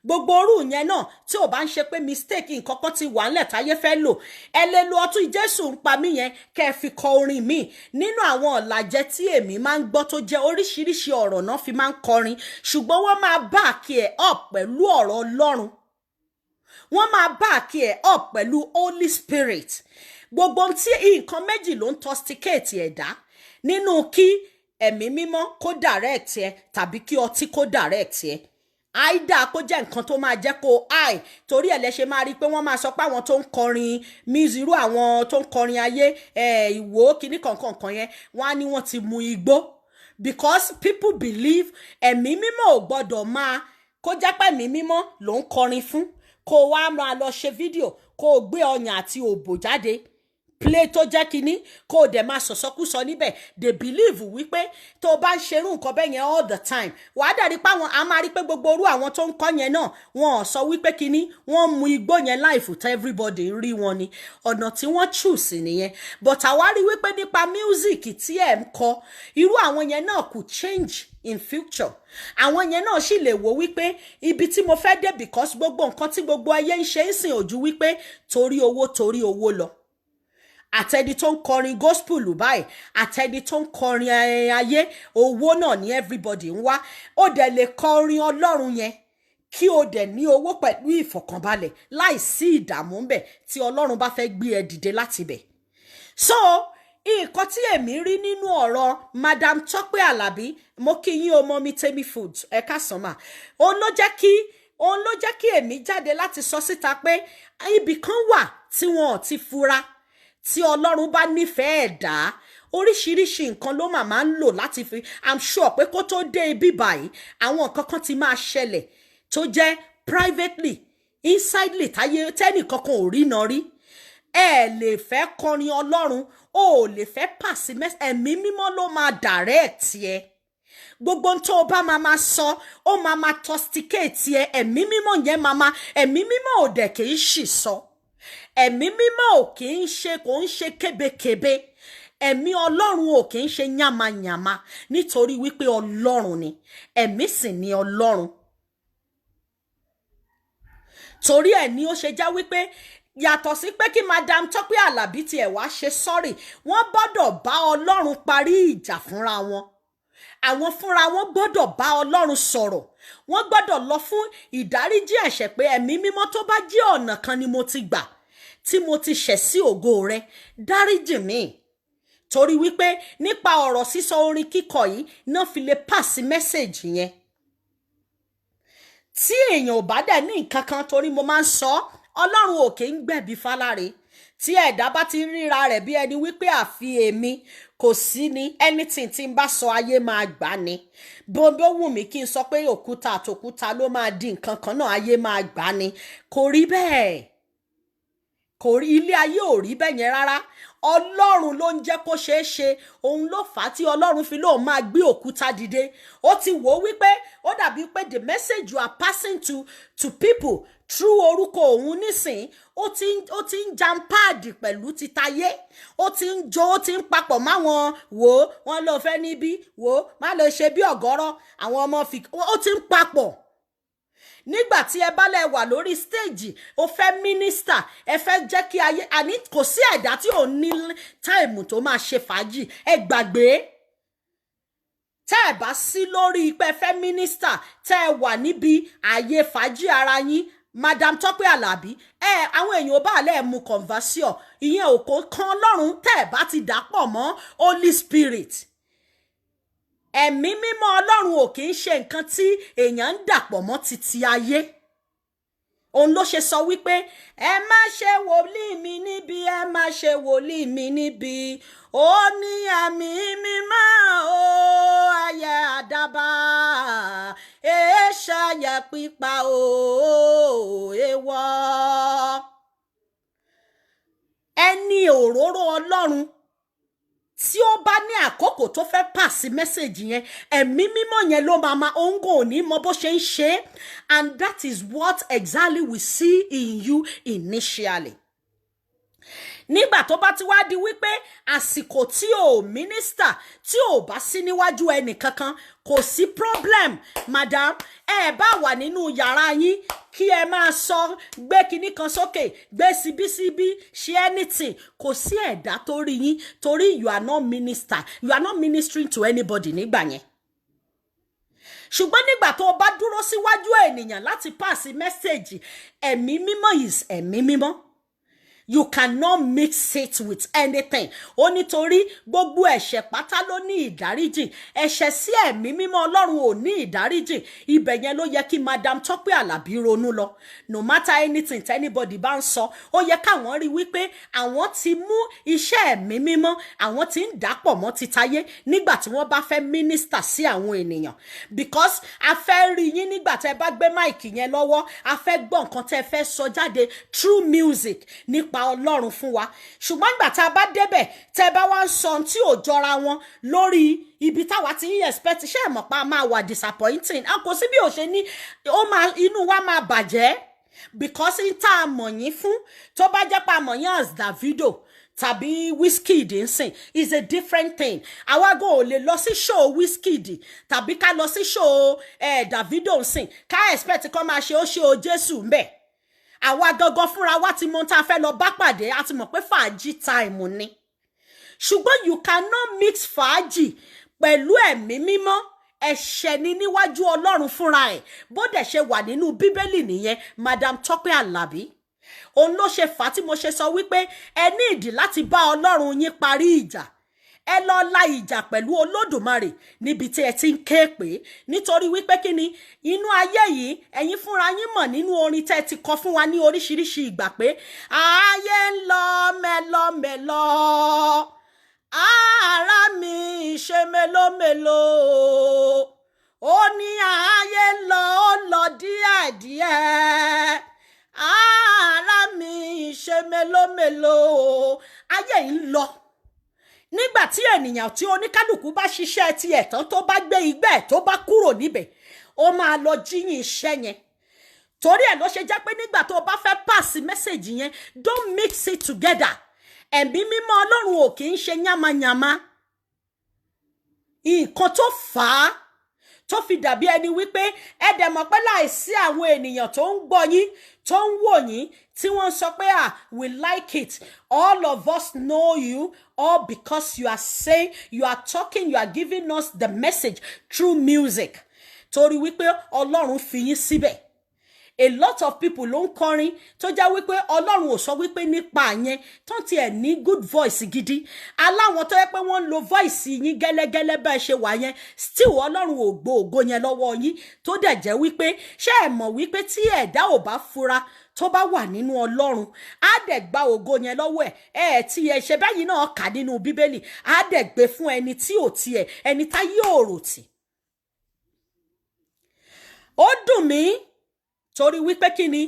gbogbo orú yẹn náà tí ò bá ń ṣe pé mistake nǹkan kan ti wà ńlẹ̀ táyé fẹ́ lò ẹ lè lo ọtí Jésù ń pa mí yẹn kẹ́ ẹ fi kọ orin míì nínú àwọn ọ̀làjẹ tí èmi máa ń gbọ́ tó jẹ́ oríṣiríṣi ọ̀rọ̀ náà fi máa ń kọrin ṣùgbọ́n wọ́n máa back ẹ̀ up pẹ̀lú ọ̀rọ̀ Ọlọ́run wọ́n máa back ẹ̀ up pẹ̀lú Holy Spirit gbogbo tí nǹkan méjì ló ń tosticate ẹ̀dá nínú kí ẹ̀mí mímọ́ kó direct ẹ tàbí kí ọtí kó direct ẹ àìdá kó jẹ́ nǹkan tó máa jẹ́ kó ai torí ẹ̀ lẹ ṣe máa rí pé wọ́n máa sọ pé àwọn tó ń kọrin music irú àwọn tó ń kọrin ayé ìwò kíní kankan yẹn wọ́n á ní wọ́n ti mu igbó because people believe ẹ̀mí mímọ́ ò gbọ́dọ̀ máa kó jẹ́ pé ẹ̀mí mímọ́ ló ń kọrin fún kó wá máa lọ ṣe fídíò kó gbé ọyàn àti òbò jáde play tó jẹ́ kínní kó dẹ̀ máa sọ̀sọ́kúsọ níbẹ̀ they believe wípé tó bá ń ṣerú nǹkan bẹ́ẹ̀ yẹn all the time wàá dàrí pé àwọn a máa rí pé gbogbo orú àwọn tó ń kọ́ yẹn náà wọn ò sọ wípé kínní wọ́n mu igbó yẹn láìfù tẹ́ everybody ń rí wọn ni ọ̀nà tí wọ́n choose nìyẹn but àwa rí wípé nípa music tí ẹ̀ ń kọ irú àwọn yẹn náà could change in future àwọn yẹn náà sì lè wò wípé ibi tí mo fẹ́ dé because gbogbo nǹkan tí gbogbo ayé ń ṣe ń sìn ojú wípé torí owó lọ àtẹni tó ń kọrin gospel báyìí àtẹni tó ń kọrin ayé owó náà ní everybody ń wá ó dẹ̀ lè kọrin Ọlọ́run yẹn kí o dẹ̀ ní owó pẹ̀lú ìfọ̀kànbalẹ̀ láìsí ìdààmú ńbẹ̀ tí Ọlọ́run bá fẹ́ gbé ẹ dìde láti bẹ̀. So nǹkan tí èmi rí nínú ọ̀rọ̀ Madam Tope Alabi mo kí yín ọmọ mi Temi Foods ẹ̀ka sánmà òun ló jẹ́ kí èmi jáde láti sọ síta pé ibì kan wà tí wọn ò ti fura tí Ọlọ́run bá nífẹ̀ẹ́ ẹ̀dá oríṣiríṣi nǹkan ló máa ń lò láti fi I'm sure pé kó tó dé ibi báyìí àwọn nǹkan kan ti máa ṣẹlẹ̀ tó jẹ́ privately insidely táyé tẹ́nìkankan ò rí náà rí ẹ lè fẹ́ kọrin Ọlọ́run o ò lè fẹ́ pàṣẹ ẹ̀mí mímọ́ ló máa direct ẹ gbogbo tó o bá máa sọ ó máa tosticate ẹ ẹ̀mí mímọ́ yẹn ẹ̀mí mímọ́ ò dẹ̀ kì í ṣì sọ ẹ̀mí mímọ́ ò kì í ṣe kò ń ṣe kébékébé ẹ̀mí Ọlọ́run ò kì í ṣe yàmàyàmà nítorí wípé Ọlọ́run ni ẹ̀mí sì ni Ọlọ́run torí ẹ̀ ni ó ṣe já wípé yàtọ̀ sí pé kí Madam Tope Alabi tiẹ̀ wá ṣe sọ́rì wọ́n gbọ́dọ̀ bá Ọlọ́run parí ìjà fúnra wọn àwọn fúnra wọn gbọ́dọ̀ bá Ọlọ́run sọ̀rọ̀ wọ́n gbọ́dọ̀ lọ fún ìdáríjì ẹ̀ṣẹ̀ pé ẹ̀mí mímọ́ tó bá jẹ́ ọ̀nà kan ni mo ti gbà tí mo ti ṣẹ̀ sí ògo rẹ dáríjì mi torí wípé nípa ọ̀rọ̀ sísọ orin kíkọ yìí náà fi lè pàṣẹ mẹ́sẹ̀jì yẹn tí èèyàn ò bá dẹ̀ ní nǹkan kan torí mo máa ń sọ Ọlọ́run ò kì í gbẹ̀bí fáláre tí ẹ̀dá bá ti ríra rẹ̀ bí ẹni wípé àfi èmi kò sí ní anything tí n bá sọ ayé máa gbà ni bó wù mí kí n sọ pé òkúta àtòkúta ló máa di nǹkan kan náà ayé máa gbà ni kò rí bẹ́ẹ̀ kò rí ilé ayé ò rí bẹ́ẹ̀ yẹn rárá Ọlọ́run ló ń jẹ́ kó ṣeé ṣe òun ló fà á tí Ọlọ́run fi lóun máa gbé òkúta dìde ó ti wò ó wípé ó dàbí pé the message you are passing to people through orúkọ òun nísìn ó ti ń jampáàdì pẹ̀lú títayé ó ti ń jó ó ti ń papọ̀ máwọn wò ó wọ́n lọ fẹ́ níbí wò ó má lọ ṣe bí ọ̀gọ́rọ̀ àwọn ọmọ ó ti ń papọ̀ nígbà tí ẹ bá lẹ wà lórí stage ó fẹ́ mínísítà ẹ fẹ́ jẹ́ kí ayé àní kò sí ẹ̀dá tí ò ní táìmù tó máa ṣe fàájì ẹ gbàgbé tẹ́ ẹ bá sí lórí pé fẹ́ mínísítà tẹ́ ẹ wà níbi ààyè fàájì ara yín Madam Tope Alabi àwọn èèyàn bá lẹ mú conversion ìyẹn ò kó kan Ọlọ́run tẹ́ ẹ bá ti dàpọ̀ mọ́ Holy Spirit ẹ̀mí mímọ́ Ọlọ́run ò kì í ṣe nǹkan tí èèyàn ń dàpọ̀ mọ́ títí ayé òun ló ṣe sọ wípé ẹ má ṣe wòlíì mi níbi, ẹ má ṣe wòlíì mi níbi, ó ní ẹ̀mí mímọ́ o ayẹ àdàbà èéṣàyẹ pípa o èèwọ̀. Ẹni òróró Ọlọ́run tí ó bá ní àkókò tó fẹ́ pàṣẹ mẹ́sẹ̀jì yẹn, ẹ̀mí mímọ́ yẹn ló máa òǹgò òní mọ bó ṣe ń ṣe, and that is what exactly we see in you initially. Nígbà tó bá ti wá di wípé àsìkò tí ò mínísítà tí ò bá sí níwájú ẹnì kankan, kò sí problem madam, ẹ bá wà nínú yàrá yín kí ẹ máa sọ, gbé kinní kan sókè, gbé síbísíbí, ṣe anything, kò sí ẹ̀dá tó rí yín, torí you are not minister, you are not ministering to anybody nígbà yẹn. Ṣùgbọ́n nígbà tó bá dúró síwájú ènìyàn láti pass message, ẹ̀mí mímọ́ is ẹ̀mí mímọ́. You cannot mix it with anything. Ó nítorí gbogbo ẹ̀ṣẹ̀ pátá ló ní ìdáríjì. Ẹ̀ṣẹ̀ sí ẹ̀mí mímọ́ Ọlọ́run ò ní ìdáríjì. Ibẹ̀ yẹn ló yẹ kí Madam Tope Alabi ronú lọ. No matter anything tí anybody bá ń sọ, ó yẹ káwọn rí wípé àwọn ti mú iṣẹ́ ẹ̀mí mímọ́, àwọn ti ń dàpọ̀ mọ́ títayé nígbà tí wọ́n bá fẹ́ minister sí àwọn ènìyàn. Because a fẹ́ rí yín nígbà tẹ́ bá gbé máìkì yẹn lọ́wọ́, a fẹ́ gbọ́ nǹkan tẹ́ fẹ́ sọ jáde through music nípa Ọlọ́run fún wa. Ṣùgbọ́n nígbà tá a bá débẹ̀, tẹ́ bá wá ń sọ tí ò jọra wọn lórí ibi táwa ti ń expect, ṣé ẹ mọ̀ pa máa wà disappointing. A kò sí bí ó ṣe ní inú wa máa bàjẹ́, because in tá a mọ̀ yín fún, tó bá jẹ́ pa mọ̀ yín as Davido tàbí Wizkid nsìn, is a different thing. Àwa go ò lè lọ sí show Wizkid tàbí ká lọ sí show Davido nsìn ká expect kó máa ṣe ó ṣe o Jésù ńbẹ̀. Àwa gangan fúnra wa ti mọ̀ tá fẹ́ lọ bá pàdé, a ti mọ̀ pé fàájì time ni. Ṣùgbọ́n you cannot mix fàájì pẹ̀lú ẹ̀mí mímọ́. Ẹ̀ṣẹ̀ ni níwájú Ọlọ́run fúnra ẹ̀, bó dẹ̀ ṣe wà nínú Bíbélì nìyẹn. Madam Tope Alabi, òun ló ṣe fà tí mo ṣe sọ wípé ẹ ní ìdí láti bá Ọlọ́run yín parí ìjà. Ẹ lọ la ìjà pẹ̀lú Olódùmarè níbi tí ẹ ti ń ké pé, nítorí wípé kí ni inú ayé yìí, ẹ̀yin fúnra yín mọ̀ nínú orin tẹ́ ti kọ fún wa ní oríṣiríṣi ìgbà pé ayé ń lọ mẹ́lọmẹ́lọ, ara mi ṣe mélòmélò, ó ní ayé ń lọ díẹ̀díẹ̀, ara mi ṣe mélòmélò. Ayé ń lọ. Nígbà tí ènìyàn tí oníkálùkù bá ṣiṣẹ́ ti ẹ̀tàn tó bá gbé igbá ẹ̀ tó bá kúrò níbẹ̀, ó máa lọ jíyìn iṣẹ́ yẹn. Torí ẹ̀ ló ṣe jẹ́ pé nígbà tó bá fẹ́ pass message yẹn, don't mix it together. Ẹ̀mí mímọ́ Ọlọ́run ò kì í ṣe yánmayànmá. Nǹkan tó fà á tó fi dàbí ẹni wípé ẹ dẹ̀ mọ̀ pé láìsí àwọn ènìyàn tó ń gbọ́ yín, tó ń wò yín, tí wọ́n sọ pé we like it, all of us know you, all because you are saying, you are talking, you are giving us the message through music. Torí wípé Ọlọ́run fi yín síbẹ̀. A lot of people ló ń kọrin tó já wípé Ọlọ́run ò sọ wípé nípa yẹn tó ti ẹ̀ ní good voice gidi. Aláwọn tó yẹ pé wọ́n ń lo voice yín gẹ́lẹ́gẹ́lẹ́ bá ṣe wà yẹn, still Ọlọ́run ò gbọ́ ògo yẹn lọ́wọ́ yín, tó dẹ̀ jẹ́ wípé ṣé ẹ mọ̀ wípé tí ẹ̀dá ò bá fura tó bá wà nínú Ọlọ́run, á dẹ̀ gba ògo yẹn lọ́wọ́ ẹ̀ tí ẹ ṣe báyìí náà kà nínú Bíbélì, á dẹ̀ gbé fún ẹni tí ò tiẹ̀, ẹni tá yóò rò tì. Ó dùn mí torí wípé kí ni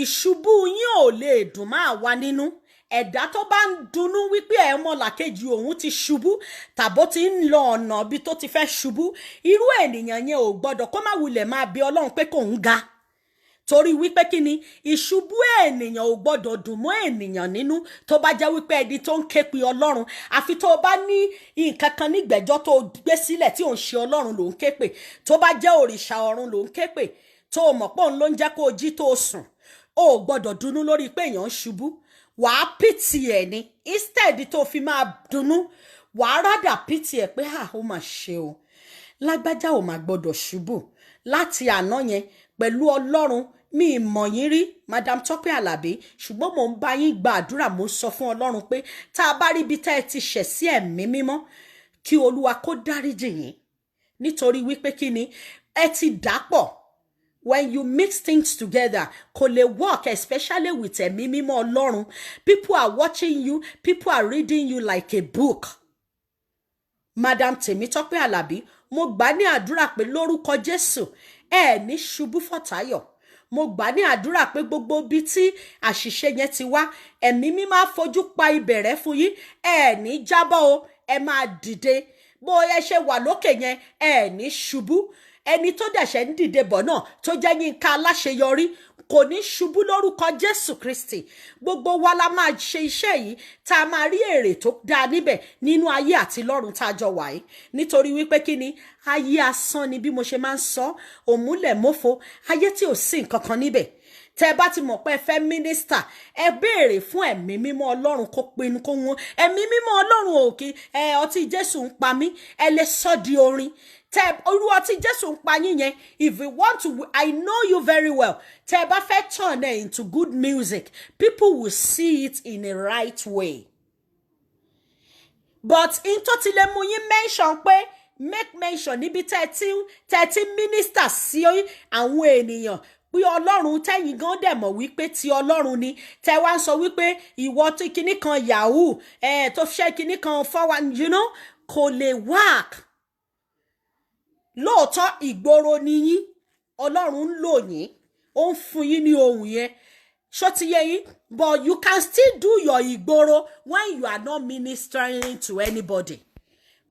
ìṣubú yín ò lè dùn máa wá nínú. Ẹ̀dá tó bá ń dunnú wípé ẹ̀ mọ̀ làkejì òun ti ṣubú tàbó ti ń lọ ọ̀nà bí tó ti fẹ́ ṣubú, irú ènìyàn yẹn ò gbọ́dọ̀ kó má wulẹ̀ máa bí Ọlọ́run pé kò ń ga. Torí wípé kí ni ìṣubú ènìyàn ò gbọ́dọ̀ dùn mọ́ ènìyàn nínú tó bá jẹ́ wípé ẹni tó ń ké pe Ọlọ́run, àfi tó bá ní nǹkan kan nígbẹ̀jọ́ tó gbé sílẹ̀ tí ò ń ṣe Ọlọ́run ló ń ké pè, tó bá jẹ́ òrìṣà ọ̀run ló ń ké pè, tó mọ̀ pé òun ló ń jẹ́ kó jí tó sùn, ó gbọ́dọ̀ dunnú lórí pé èèyàn ń ṣubú. Wàá pìtì ẹ̀ ni, instead tó fi máa dunnú, wàá rádà pìtì ẹ̀ pé ó mà ṣe o, lágbájá ò mà gbọ́dọ̀ ṣubú. Láti àná yẹn pẹ̀lú Ọlọ́run mi mọ̀ yín rí Madam Tope Alabi, ṣùgbọ́n mo ń bá yín gba àdúrà, mo sọ fún Ọlọ́run pé tá a bá rí ibi tá ẹ ti ṣẹ̀ sí ẹ̀mí mímọ́, kí Olúwa kó dáríjì yín, nítorí wípé kí ni ẹ ti dàpọ̀ when you mix things together, kò lè work, especially with ẹ̀mí mímọ́ Ọlọ́run. People are watching you, people are reading you like a book. Madam Tope Alabi, mo gbà ní àdúrà pé lórúkọ Jésù, ẹ ní ṣubú fọ̀táyọ̀. Mo gbà ní àdúrà pé gbogbo bí tí àṣìṣe yẹn ti wá, ẹ̀mí mímọ́ fojú pa ìbẹ̀rẹ̀ fún yín, ẹ ní jábọ́ o, ẹ máa dìde. Bó ẹ ṣe wà lókè yẹn, ẹ ní ṣubú. Ẹni tó dẹ̀ṣẹ̀ ń dìde bọ̀ náà tó jẹ́ Yínká Aláṣeyọrí kò ní ṣubú lórúkọ Jésù Kristi. Gbogbo wa la máa ṣe iṣẹ́ yìí tá a máa rí èrè tó dáa níbẹ̀ nínú ayé àti lọ́run tá a jọ wà yìí. Nítorí wípé kí ni ayé asán ni bí mo ṣe máa ń sọ, òmùlẹ̀ mófo, ayé tí ò sí nǹkan kan níbẹ̀. Tẹ́ bá ti mọ̀ pé ẹ fẹ́ mínísítà, ẹ béèrè fún ẹ̀mí mímọ́ Ọlọ́run kó pinnu kó wọn. Ẹ̀mí mímọ́ Ọlọ́run ò kí ọtí Jésù ń pa mí, ẹ lè sọ di orin. Irú ọtí Jésù ń pa yín yẹn, if you want to, I know you very well. Tẹ́ bá fẹ́ turn it into good music, people will see it in a right way. But in tó ti lè mú yín mention pé make mention níbi tẹ́tí minister sí àwọn ènìyàn pé Ọlọ́run tẹ́yìn gan dẹ̀ mọ̀ wípé ti Ọlọ́run ni. Tẹ́ wá ń sọ wípé ìwọ tí kinní kan yahoo tó ṣe kinní kan forward, you know, kò lè work. Lóòótọ́ ìgboro ni yín, Ọlọ́run ń lò yín, ó ń fún yín ní ohun yẹn. Ṣó ti yé yín? But you can still do your ìgboro when you are not ministering to anybody.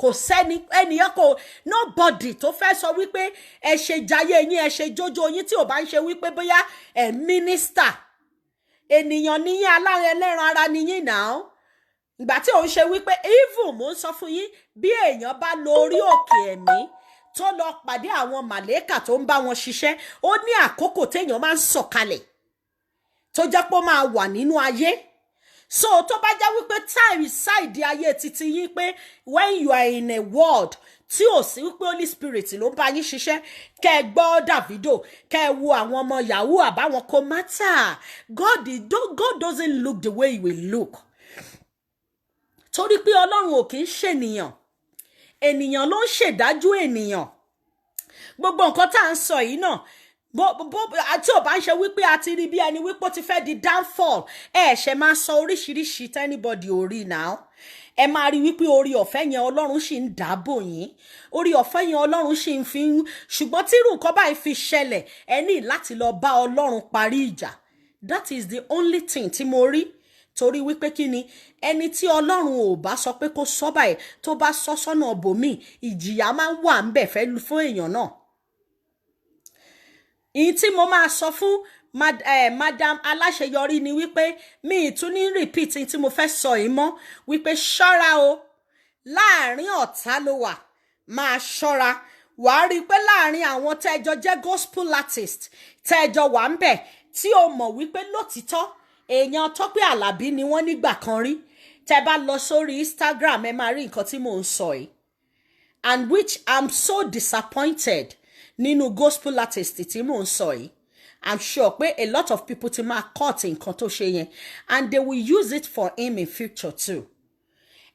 Kò sẹ́ni ẹnìyàn kò nobody tó fẹ́ sọ wípé ẹ ṣe jayé yín, ẹ ṣe jójó yín tí ò bá ń ṣe wípé bóyá ẹ minister. Ènìyàn ni yín, ẹlẹ́ran ara ni yín now. Ìgbà tí ò ń ṣe wípé even mo ń sọ fún yín bí èèyàn bá lọ orí òkè ẹ̀mí tó lọ pàdé àwọn màlẹ́kà tó ń bá wọn ṣiṣẹ́, ó ní àkókò téèyàn máa ń sọ̀kalẹ̀ tó jẹ́ pé ó máa wà nínú ayé. So tó bá jẹ́ wípé time side ayé títí yín pé when you are in a world tí ò sí wípé Holy Spirit ló bá yín ṣiṣẹ́, kẹ́ gbọ́ Davido, kẹ́ wo àwọn ọmọ yahoo àbáwọn kò matter. God doesn't look the way he will look. Torí pé Ọlọ́run ò kì í ṣènìyàn. Ènìyàn ló ń ṣèdájú ènìyàn. Gbogbo nǹkan tá à ń sọ yìí náà, tí ò bá ń ṣe wípé a ti rí bí ẹni wípé ó ti fẹ́ di downfall, ṣe máa sọ oríṣiríṣi tẹ́nibọ̀dì orí náà. Ẹ máa rí wípé orí ọ̀fẹ́ yẹn Ọlọ́run ṣì ń dáàbò yín. Orí ọ̀fẹ́ yẹn Ọlọ́run ṣì ń fi ń, ṣùgbọ́n tí irú nǹkan báyìí fi ṣẹlẹ̀, ẹ ní láti lọ bá Ọlọ́run parí ìjà. That is the only thing tí mo rí. Torí wípé kí ni ẹni tí Ọlọ́run ò bá sọ pé kó sọ báyìí tó bá sọ sọ́nà bòmíì, ìjìyà máa ń wà ń bẹ̀ fún èèyàn náà. Ìyí tí mo máa sọ fún Madam Alasheyori ni wípé mi tún ní repeat tí mo fẹ́ sọ yìí mọ́, wípé ṣọ́ra o, láàrin ọ̀tá ló wà, máa ṣọ́ra. Wàá rí pé láàrin àwọn tẹ́jọ jẹ́ gospel artist tẹ́jọ wà ń bẹ̀ tí o mọ̀ wípé lótìtọ́ èèyàn Tope Alabi ni wọ́n nígbà kan rí. Tẹ́ bá lọ sórí Instagram ẹ máa rí nǹkan tí mò ń sọ yìí, and which I'm so disappointed nínú gospel artist tí mò ń sọ yìí. I'm sure pé a lot of people ti máa cut nǹkan tó ṣe yẹn, and they will use it for him in future too.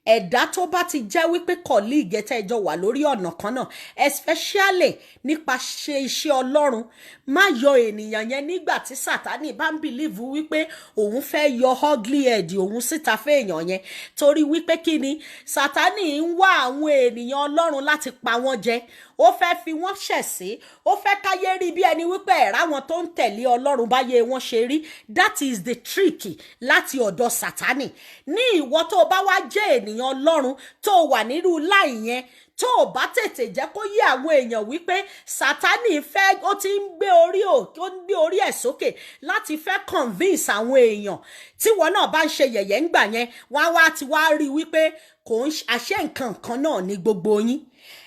Ẹ̀dá tó bá ti jẹ́ wípé colleague tẹ́ jọ wà lórí ọ̀nà kan náà, especially nípa ṣe iṣẹ́ Ọlọ́run, má yọ ènìyàn yẹn nígbà tí Sátánì bá ń believe wípé òun fẹ́ yọ ugly head òun síta fẹ́ èèyàn yẹn. Torí wípé kí ni Sátánì ń wá àwọn ènìyàn Ọlọ́run láti pa wọ́n jẹ. Ó fẹ́ fi wọ́n ṣẹ̀sí, ó fẹ́ káyé rí bí ẹni wípé ẹ̀rá wọn tó ń tẹ̀lé Ọlọ́run báyé wọn ṣe rí. That is the trick láti ọ̀dọ̀ Sátánì. Ní ìwọ tó bá wá jẹ́ ènìyàn Ọlọ́run tó wà nírú láì yẹn, tó bá tètè jẹ́ kó yé àwọn èèyàn wípé Sátánì fẹ́, ó ti ń gbé orí ẹ̀ sókè láti fẹ́ convince àwọn èèyàn. Tí wọn náà bá ń ṣe yẹ̀yẹ́ ńgbà yẹn, wọ́n á wá ti wá rí wípé kò ń àṣẹ nǹkan kan náà ní gbogbo yín.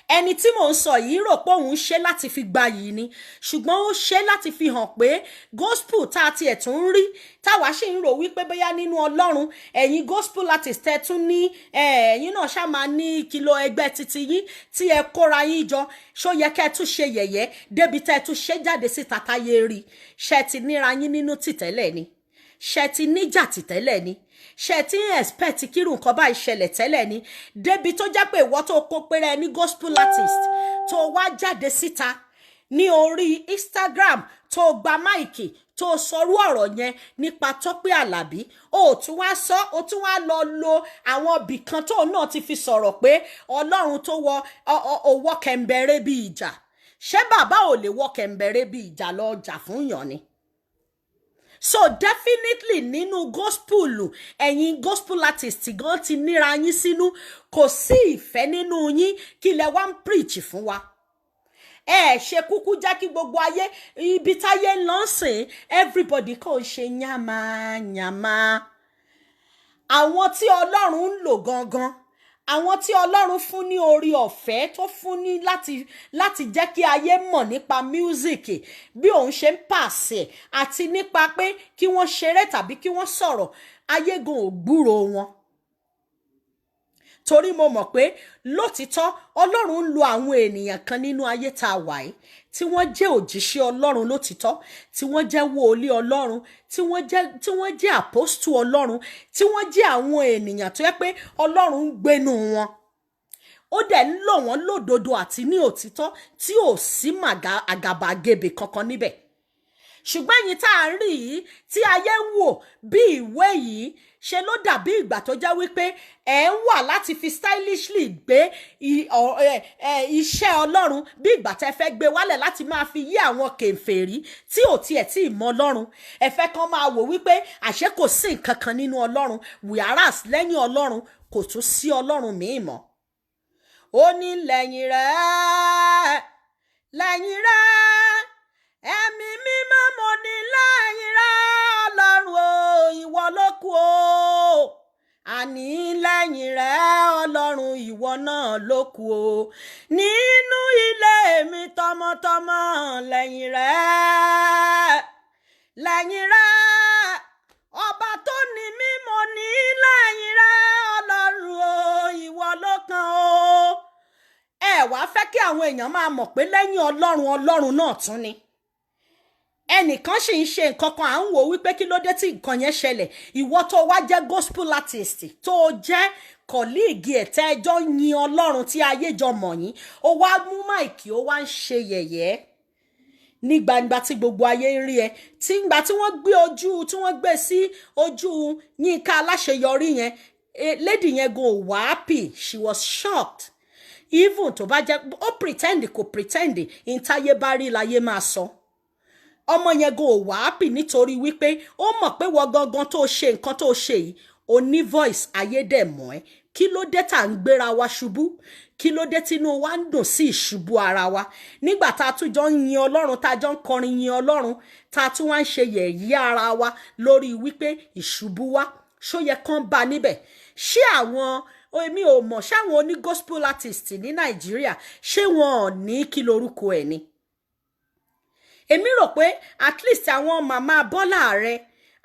Ẹni tí mò ń sọ yìí rò pé òun ṣe láti fi gba yìí ni, ṣùgbọ́n ó ṣe láti fi hàn pé gospel tá a tiẹ̀ tún ń rí, táwa sì ń rò wípé bóyá nínú Ọlọ́run ẹ̀yin gospel artist ẹ tún ní ẹ̀yin náà ṣá máa ní kìlọ̀ ẹgbẹ́ titi yín tí ẹ kóra yín jọ. Ṣó yẹ kẹ́ ẹ tún ṣe yẹ̀yẹ́ débi tẹ́ ẹ tún ṣe jáde síta táyé rí? Ṣé ti níra yín nínú tìtẹ́lẹ̀ ni? Ṣé ti níjà tìtẹ́lẹ̀ ni? Ṣé tí ń expect kírù nǹkan bá ìṣẹ̀lẹ̀ tẹ́lẹ̀ ni? Débi tó jẹ́ pé ìwọ tó kó péré ní gospel artist tó wá jáde síta ní orí Instagram tó gba máìkì tó sọrú ọ̀rọ̀ yẹn nípa Tope Alabi ó tún wá sọ ó tún wá lọ lo àwọn ibì kan tó náà ti fi sọ̀rọ̀ pé Ọlọ́run tó wọ kẹ̀ǹbẹ̀rẹ̀ bí ìjà ṣé bàbá ò lè wọ kẹ̀ǹbẹ̀rẹ̀ bí ìjà lọ jà fún yàn ni. So definitely nínú gospel ẹ̀yin gospel artist gan ti níra yín sínú kò sí ìfẹ́ nínú yín kí lẹ wá ń preach fún wa. Ṣe kúkú jẹ́ kí gbogbo ayé ibi táyé ń lọ sìn everybody kò ṣe yàmà. Àwọn tí Ọlọ́run ń lò gangan àwọn tí Ọlọ́run fún ní orí ọ̀fẹ́ tó fún ní láti jẹ́ kí ayé mọ̀ nípa music bí òun ṣe ń pàṣẹ àti nípa pé kí wọ́n ṣeré tàbí kí wọ́n sọ̀rọ̀ ayé gan ò gbúrò wọn. Torí mo mọ̀ pé lótìtọ́ Ọlọ́run ń lo àwọn ènìyàn kan nínú ayé tá a wà yìí tí wọ́n jẹ́ òjíṣẹ́ Ọlọ́run lótìtọ́ tí wọ́n jẹ́ wòlíì Ọlọ́run tí wọ́n jẹ́ àpọ́stù Ọlọ́run tí wọ́n jẹ́ àwọn ènìyàn tó yẹ pé Ọlọ́run ń gbénú wọn. Ó dẹ̀ ń lò wọ́n lódodo àti ní òtítọ́ tí ò sí àgàbàgebè kankan níbẹ̀. Ṣùgbọ́n ẹ̀yin tá a rí yìí tí ayé ń wò bí ìwé yìí ṣe ló dàbí ìgbà tó jẹ́ wípé ẹ̀ ń wà láti fi stylishly gbé iṣẹ́ Ọlọ́run bí ìgbà tẹ́ fẹ́ gbé wálẹ̀ láti máa fi yí àwọn kèfèrí tí ò tiẹ̀ tí ì mọ Ọlọ́run ẹ fẹ́ kàn máa wò wípé àṣé kò sí nǹkan kan nínú Ọlọ́run whereas lẹ́yìn Ọlọ́run kò tún sí Ọlọ́run míì mọ́. Ó ní lẹ́yìn rẹ̀ ẹ̀mí mímọ́ mo ní lẹ́yìn rẹ̀ Ọlọ́run o ìwọ ló kù o àní lẹ́yìn rẹ̀ Ọlọ́run ìwọ náà ló kù o nínú ilé mi tọmọtọmọ lẹ́yìn rẹ̀ ọba tó ní mí mo ní lẹ́yìn rẹ̀ Ọlọ́run o ìwọ ló kàn o. Ẹ wá fẹ́ kí àwọn èèyàn máa mọ̀ pé lẹ́yìn Ọlọ́run náà tún ni. Ẹnìkan sì ń ṣe nǹkan kan à ń wò wípé kí ló dé tí nǹkan yẹn ṣẹlẹ̀ ìwọ tó wá jẹ́ gospel artist tó jẹ́ kọ̀líìgì ẹ̀tẹ́ ẹjọ́ yin Ọlọ́run tí ayé jọ mọ̀ yín ó wá mú máìkì ó wá ń ṣe yẹ̀yẹ́ ní gbangba tí gbogbo ayé ń rí ẹ tí ìgbà tí wọ́n gbé sí ojú Yínká Aláṣeyọrí yẹn lady yẹn go wá happy she was shocked even tó bá jẹ́ ó pretend kò pretend ìntayé bá rí láyé máa sọ. Ọmọ yẹn go wá happy nítorí wípé ó mọ̀ pé wọ́n gangan tó ṣe nǹkan tó ṣe yìí ó ní voice ayédèmọ́ ẹ kí ló dé tá ń gbéra wa ṣubú kí ló dé tínú wa ń dùn sí ìṣubú ara wa nígbà tá a tún jọ ń yin Ọlọ́run tá a jọ ń kọrin yin Ọlọ́run tá a tún wá ń ṣe yẹ̀yẹ́ ara wa lórí wípé ìṣubú wa ṣó yẹ kán bá níbẹ̀. Ṣé àwọn èmi ò mọ̀ ṣáwọn oní gospel artist ní Nàìjíríà ṣé wọn ò ní kí lorúkọ ẹ̀ ni. Èmi rò pé at least àwọn màmá Bọ́lá rẹ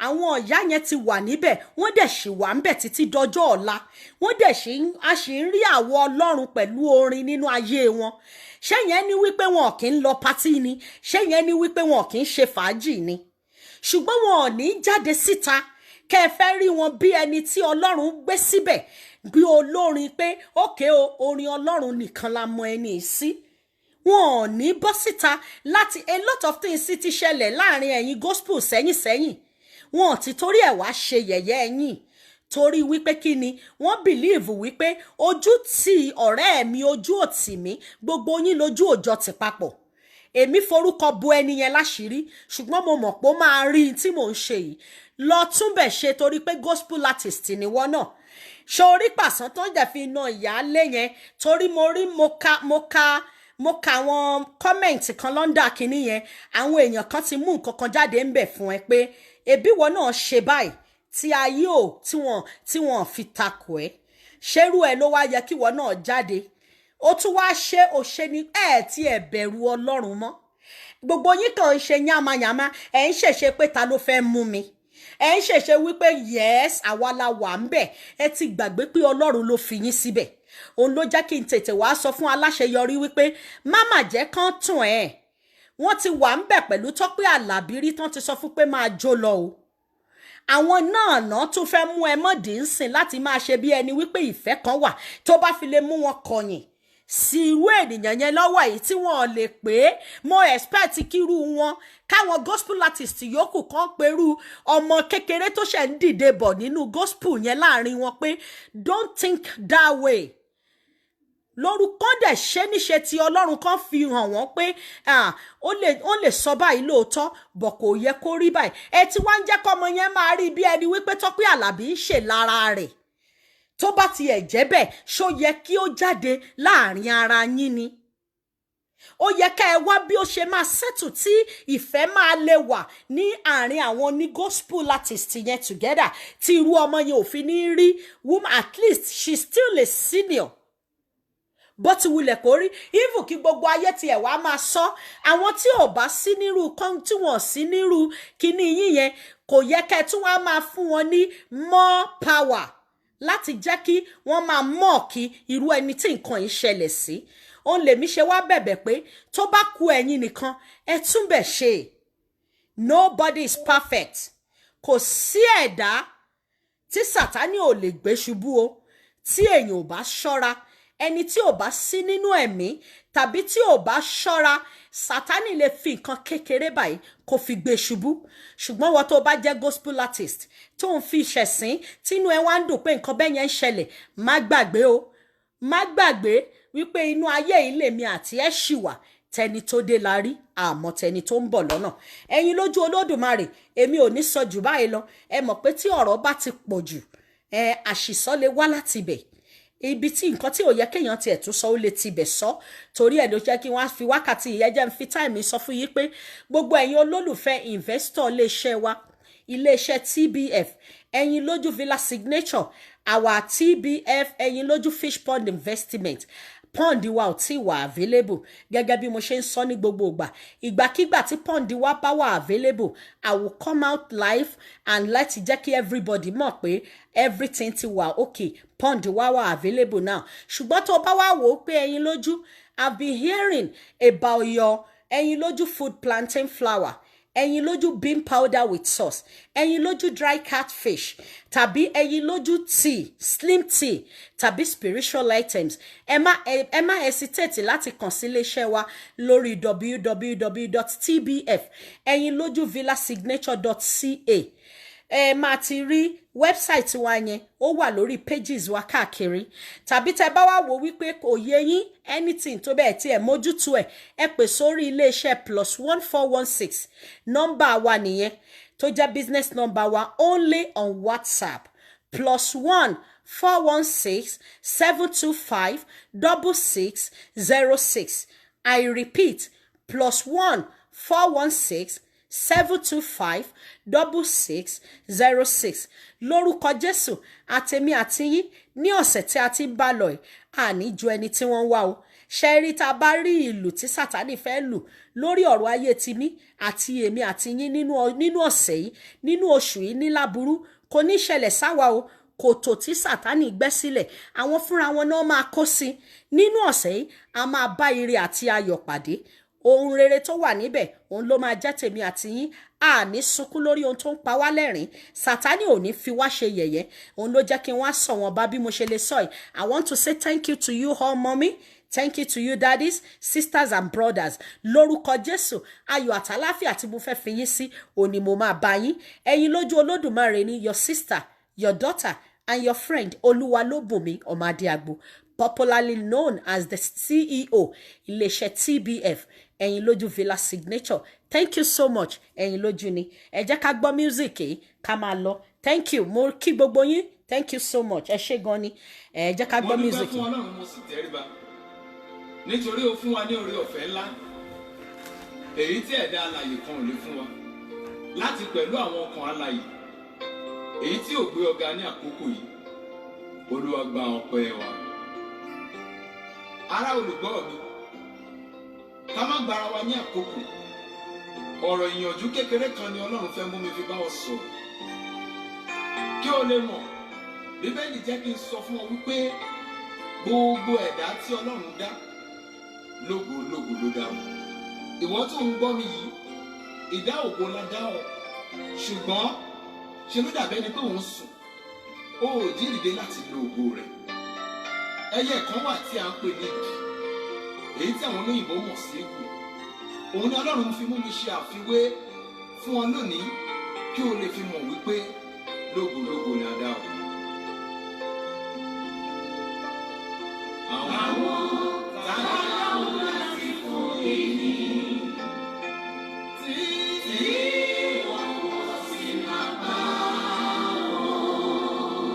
àwọn ìyá yẹn ti wà níbẹ̀ wọ́n dẹ̀ ṣì wà ńbẹ̀ títí dọjọ́ ọ̀la wọ́n dẹ̀ ṣì ń rí àwọ̀ Ọlọ́run pẹ̀lú orin nínú ayé wọn. Ṣé yẹn ní wípé wọn kì í lọ pátì ni ṣé yẹn ní wípé wọn kì í ṣe fàájì ni ṣùgbọ́n wọn ò ní jáde síta kẹ́ ẹ fẹ́ rí wọn bí ẹni tí Ọlọ́run gbé síbẹ̀ bí olórin pé ókè o orin Ọlọ́run nìkan la mọ ẹni sí. Wọn ò ní bọ́ síta láti a lot of things sì ti ṣẹlẹ̀ láàrin ẹ̀yin gospel sẹ́yìn wọn ò ti torí ẹ̀ wá ṣe yẹ̀yẹ́ ẹ̀yin torí wípé kí ni wọ́n believe wípé ojú tí ọ̀rẹ́ mi ojú òtì mi gbogbo yín lójú òjọ ti papọ̀. Èmi forúkọ bo ẹni yẹn láṣìírí ṣùgbọ́n mo mọ̀ pé ó máa rí tí mò ń ṣe yìí lọ túnbẹ̀ ṣe torí pé gospel artist ni wọ́n náà. Ṣé orí pàṣán tó ń jẹ́ fi iná ìyáálé yẹn torí mo ka àwọn kọ́mẹ̀ntì kan lọ́ndà kínní yẹn àwọn èèyàn kan ti mú nǹkan kan jáde ń bẹ̀ fún ẹ pé ẹbí wọn náà ṣe báyìí tí ayé ò tí wọ́n fi takò ẹ́ ṣerú ẹ ló wá yẹ kí wọn náà jáde ó tún wá ṣe òṣè ní tí ẹ bẹ̀rù Ọlọ́run mọ́ gbogbo yín kàn ń ṣe yánmayànmá ẹ ń ṣèṣe pé ta ló fẹ́ mú mi ẹ ń ṣèṣe wípé yes àwa la wà ń bẹ̀ ẹ ti gbàgbé pé Ọlọ́run ló fi yín síbẹ̀ òun ló jẹ́ kí n tètè wá sọ fún Aláṣeyọrí wípé má mà jẹ́ kán tún ẹ̀ wọ́n ti wà ń bẹ̀ pẹ̀lú Tope Alabi rí tán ti sọ fún pé máa jó lọ o àwọn náà tún fẹ́ mú ẹ mọ́dì ń sìn láti máa ṣe bí ẹni wípé ìfẹ́ kan wà tó bá fi lè mú wọn kọ̀yìn sí irú ènìyàn yẹn lọ́wọ́ yìí tí wọ́n lè pé mo expect kírú wọn káwọn gospel artist yòókù kan pẹ̀lú ọmọ kékeré tó ṣẹ̀ ń dìde bọ̀ nínú gospel yẹn láàrin wọn pé don't think that way. Lórúkọ dẹ̀ ṣe níṣe tí Ọlọ́run kan fi hàn wọ́n pé ó lè sọ báyìí lóòótọ́ bọ̀ kò yẹ kó rí báyìí. Ẹ tí wọ́n ń jẹ́ kọ́mọ yẹn máa rí bí ẹni wípé Tope Alabi ń ṣe lára rẹ̀. Tó bá tiẹ̀ jẹ́ bẹ́ẹ̀ ṣó yẹ kí ó jáde láàrin ara yín ni. Ó yẹ ká ẹ wá bí ó ṣe máa settle tí ìfẹ́ máa lè wà ní àárín àwọn ní gospel artist yẹn together tí irú ọmọ yẹn ò fi ní rí woman, at least she's still a senior. Bó ti wulẹ̀ kó rí even kí gbogbo ayé tiẹ̀ wá máa sọ àwọn tí ò bá sí nírú kan tí wọ́n sí nírú kíní yín yẹn kò yẹ kẹ́ tún wá máa fún wọn ní more power láti jẹ́ kí wọ́n máa mọ̀ kí irú ẹni tí nǹkan yìí ṣẹlẹ̀ sí. Òun lèmi ṣe wá bẹ̀bẹ̀ pé tó bá kù ẹ̀yin nìkan ẹ túnbẹ̀ ṣe. Nobody is perfect. Kò sí ẹ̀dá tí Sátánì ò lè gbé ṣubú o tí èèyàn ò bá ṣọ́ra. Ẹni tí ò bá sí nínú ẹ̀mí tàbí tí ò bá ṣọ́ra Sátánì lè fi nǹkan kékeré báyìí kó fi gbé ṣubú. Ṣùgbọ́n wọ́n tó bá jẹ́ gospel artist tó ń fi ìṣẹ̀sín tínú ẹ wá ń dùn pé nǹkan bẹ́ẹ̀ yẹn ń ṣẹlẹ̀ má gbàgbé o. Má gbàgbé wípé inú ayé ilé mi àti ẹ ṣì wà tẹni tó dé la rí àmọ́ tẹni tó ń bọ̀ lọ́nà. Eyinloju Olódùmarè èmi ò ní sọ jù báyìí lọ. Ẹ mọ̀ pé tí ọ̀rọ̀ bá ti pọ̀ jù àṣìsọ lè wá láti bẹ̀. Ibi tí nǹkan tí ò yẹ kéèyàn tiẹ̀ tún sọ ó lè tibẹ̀ sọ torí ẹ̀ ló jẹ́ kí wọ́n fi wákàtí ìyẹn jẹ́ ń fi táìmì sọ fún yín pé gbogbo ẹ̀yin olólùfẹ́ investor iléeṣẹ́ wa iléeṣẹ́ TBF Eyinloju Villa Signature our TBF Eyinloju Fish Pond Investment pond wa ò tí wà available gẹ́gẹ́ bí mo ṣe ń sọ ní gbogbo ìgbàkígbà tí pond wa bá wà available I will come out live and láti jẹ́ kí everybody mọ̀ pé everything ti wà okay pond wa wà available now. Ṣùgbọ́n tó bá wá wò ó pé Eyinloju I've been hearing about your Eyinloju food plantain flour, Eyinloju bean powder with sauce, Eyinloju dry catfish, tàbí Eyinloju tea, slim tea, tàbí spiritual items. Ẹ má hesitate láti kàn sí iléeṣẹ́ wa lórí www.tbfeyinlojuvillasignature.ca. Ẹ máa ti rí website wa yẹn ó wà lórí pages wa káàkiri tàbí tẹ́ bá wá wò wípé kò yé yín anything tó bẹ́ẹ̀ tí ẹ mójútó ẹ pè sórí iléeṣẹ́ +1416 nọ́mbà wa nìyẹn tó jẹ́ business number wa only on WhatsApp +14167256606. I repeat +14167256606. Lórúkọ Jésù àtèmi àti yín ní ọ̀sẹ̀ tí a ti ń bá lọ àní ju ẹni tí wọ́n wá o. Ṣé rí tá bá rí ìlù tí Sátánì fẹ́ lù lórí ọ̀rọ̀ ayé timi àti èmi àti yín nínú ọ̀sẹ̀ yìí nínú oṣù yìí ní láburú kò ní ṣẹlẹ̀ sáwa o. Kòtò tí Sátánì gbẹ́ sílẹ̀ àwọn fúnra wọn náà máa kó sí. Nínú ọ̀sẹ̀ yìí a máa bá ire àti ayọ̀ pàdé. Ohun rere tó wà níbẹ̀ òun ló máa jẹ́ tèmi àti yín àní sunkún lórí ohun tó ń pa wá lẹ́rìn. Sátánì ò ní fi wá ṣe yẹ̀yẹ́ òun ló jẹ́ kí wọ́n sọ wọn bá bí mo ṣe lè sọ yìí. I want to say thank you to you all mommy. Thank you to you daddies, sisters and brothers. Lórúkọ Jésù ayọ̀ àtàláfíà tí mo fẹ́ fi yín sí òní mo máa bá yín. Eyinloju Olódùmarè ni your sister, your daughter and your friend Oluwalobunmi Ọmọadéagbo, popularly known as the CEO iléeṣẹ́ TBF Eyinloju Villa Signature. Thank you so much Eyinloju ni. Ẹ jẹ́ ká gbọ́ music yìí ká máa lọ. Thank you mo kí gbogbo yín. Thank you so much. Ẹ ṣé gan ni. Ẹ jẹ́ ká gbọ́ music yìí. Mo dúpẹ́ fún Ọlọ́run mo sì tẹríba nítorí ó fún wa ní oore ọ̀fẹ́ ńlá èyí tí ẹ̀dá alààyè kan ò lè fún wa láti pẹ̀lú àwọn ọkàn alààyè èyí tí ò gbé ọ̀gá ní àkókò yìí. Olúwa gba ọpẹ́ wa. Ará olùgbọ́ mi ká má gbára wa ní àkókò. Ọ̀rọ̀ ìyànjú kékeré kan ni Ọlọ́run fẹ́ mú mi fi bá ọ sọ̀rọ̀ kí o lè mọ̀ Bíbélì jẹ́ kí n sọ fún ọ wípé gbogbo ẹ̀dá tí Ọlọ́run dá lógo ló dá wọn. Ìwọ tó ń gbọ́ mi yìí ìdá ògo la dá ọ ṣùgbọ́n ṣe ló dàbẹ́ ni pé òun sùn ó jí dìde láti lo ògo rẹ̀. Ẹyẹ kan wà tí a ń pè ní igi èyí tí àwọn olóyìnbó mọ̀ sí egbò. Òun ni Ọlọ́run fi mú mi ṣe àfiwé fún ọ lónìí kí o lè fi mọ̀ wípé lógológo ni a dá ọ. Àwọn tààrà wọn láti fún èyí tí wọn kò sí máa bá wọn.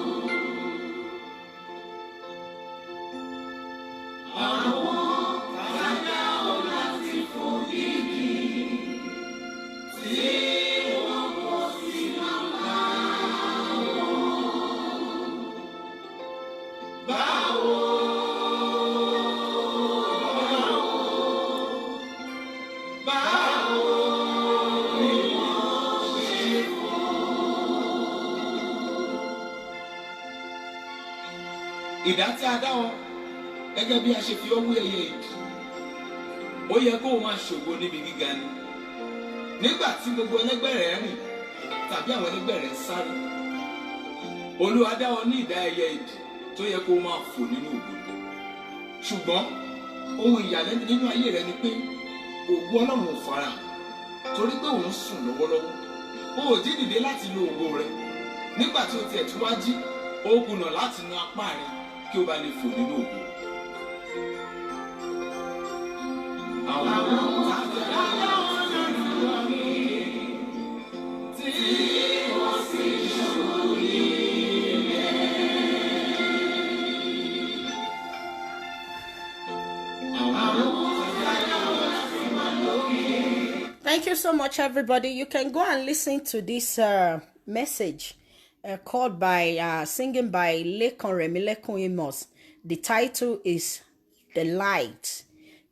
Àwọn tààrà wọn láti fún èyí tí wọn kò sí máa bá wọn. Báwo? Ìdá tí a dá ọ gẹ́gẹ́ bí a ṣe fi ọwọ́ ẹyẹ ìdì, ó yẹ kó o máa ṣògo níbi gíga ni. Nígbà tí gbogbo ẹlẹgbẹ́ rẹ̀ rìn tàbí àwọn ẹlẹgbẹ́ rẹ̀ sáré, Olúwa dá ọ ní ìdá ẹyẹ ìdì tó yẹ kó o máa fò nínú ògo. Ṣùgbọ́n ohun ìyàlẹ́nu nínú ayé rẹ ni pé ògo Ọlọ́run ò farahàn torí pé òun sùn lọ́wọ́lọ́wọ́. O ò jí dìde láti lo ògo rẹ. Nígbà tí o tiẹ̀ tún wá jí, o kùnà láti na apá rẹ kí o bá lè fò nínú ògo. Àwọn tààrà wọn láti wá mi tí wọ́n sì ṣòrí rẹ̀. Thank you so much, everybody. You can go and listen to this message called by singing by Remilekun Amos. The title is The Light.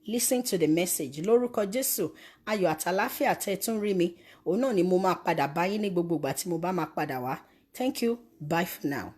Listen to the message. Lórúkọ Jésù, ayọ̀ àtàlàfíà tẹ́ tún rí mi. Òun náà ni mo máa padà bá yín ní gbogbo ìgbà tí mo bá máa padà wá. Thank you. Bye for now.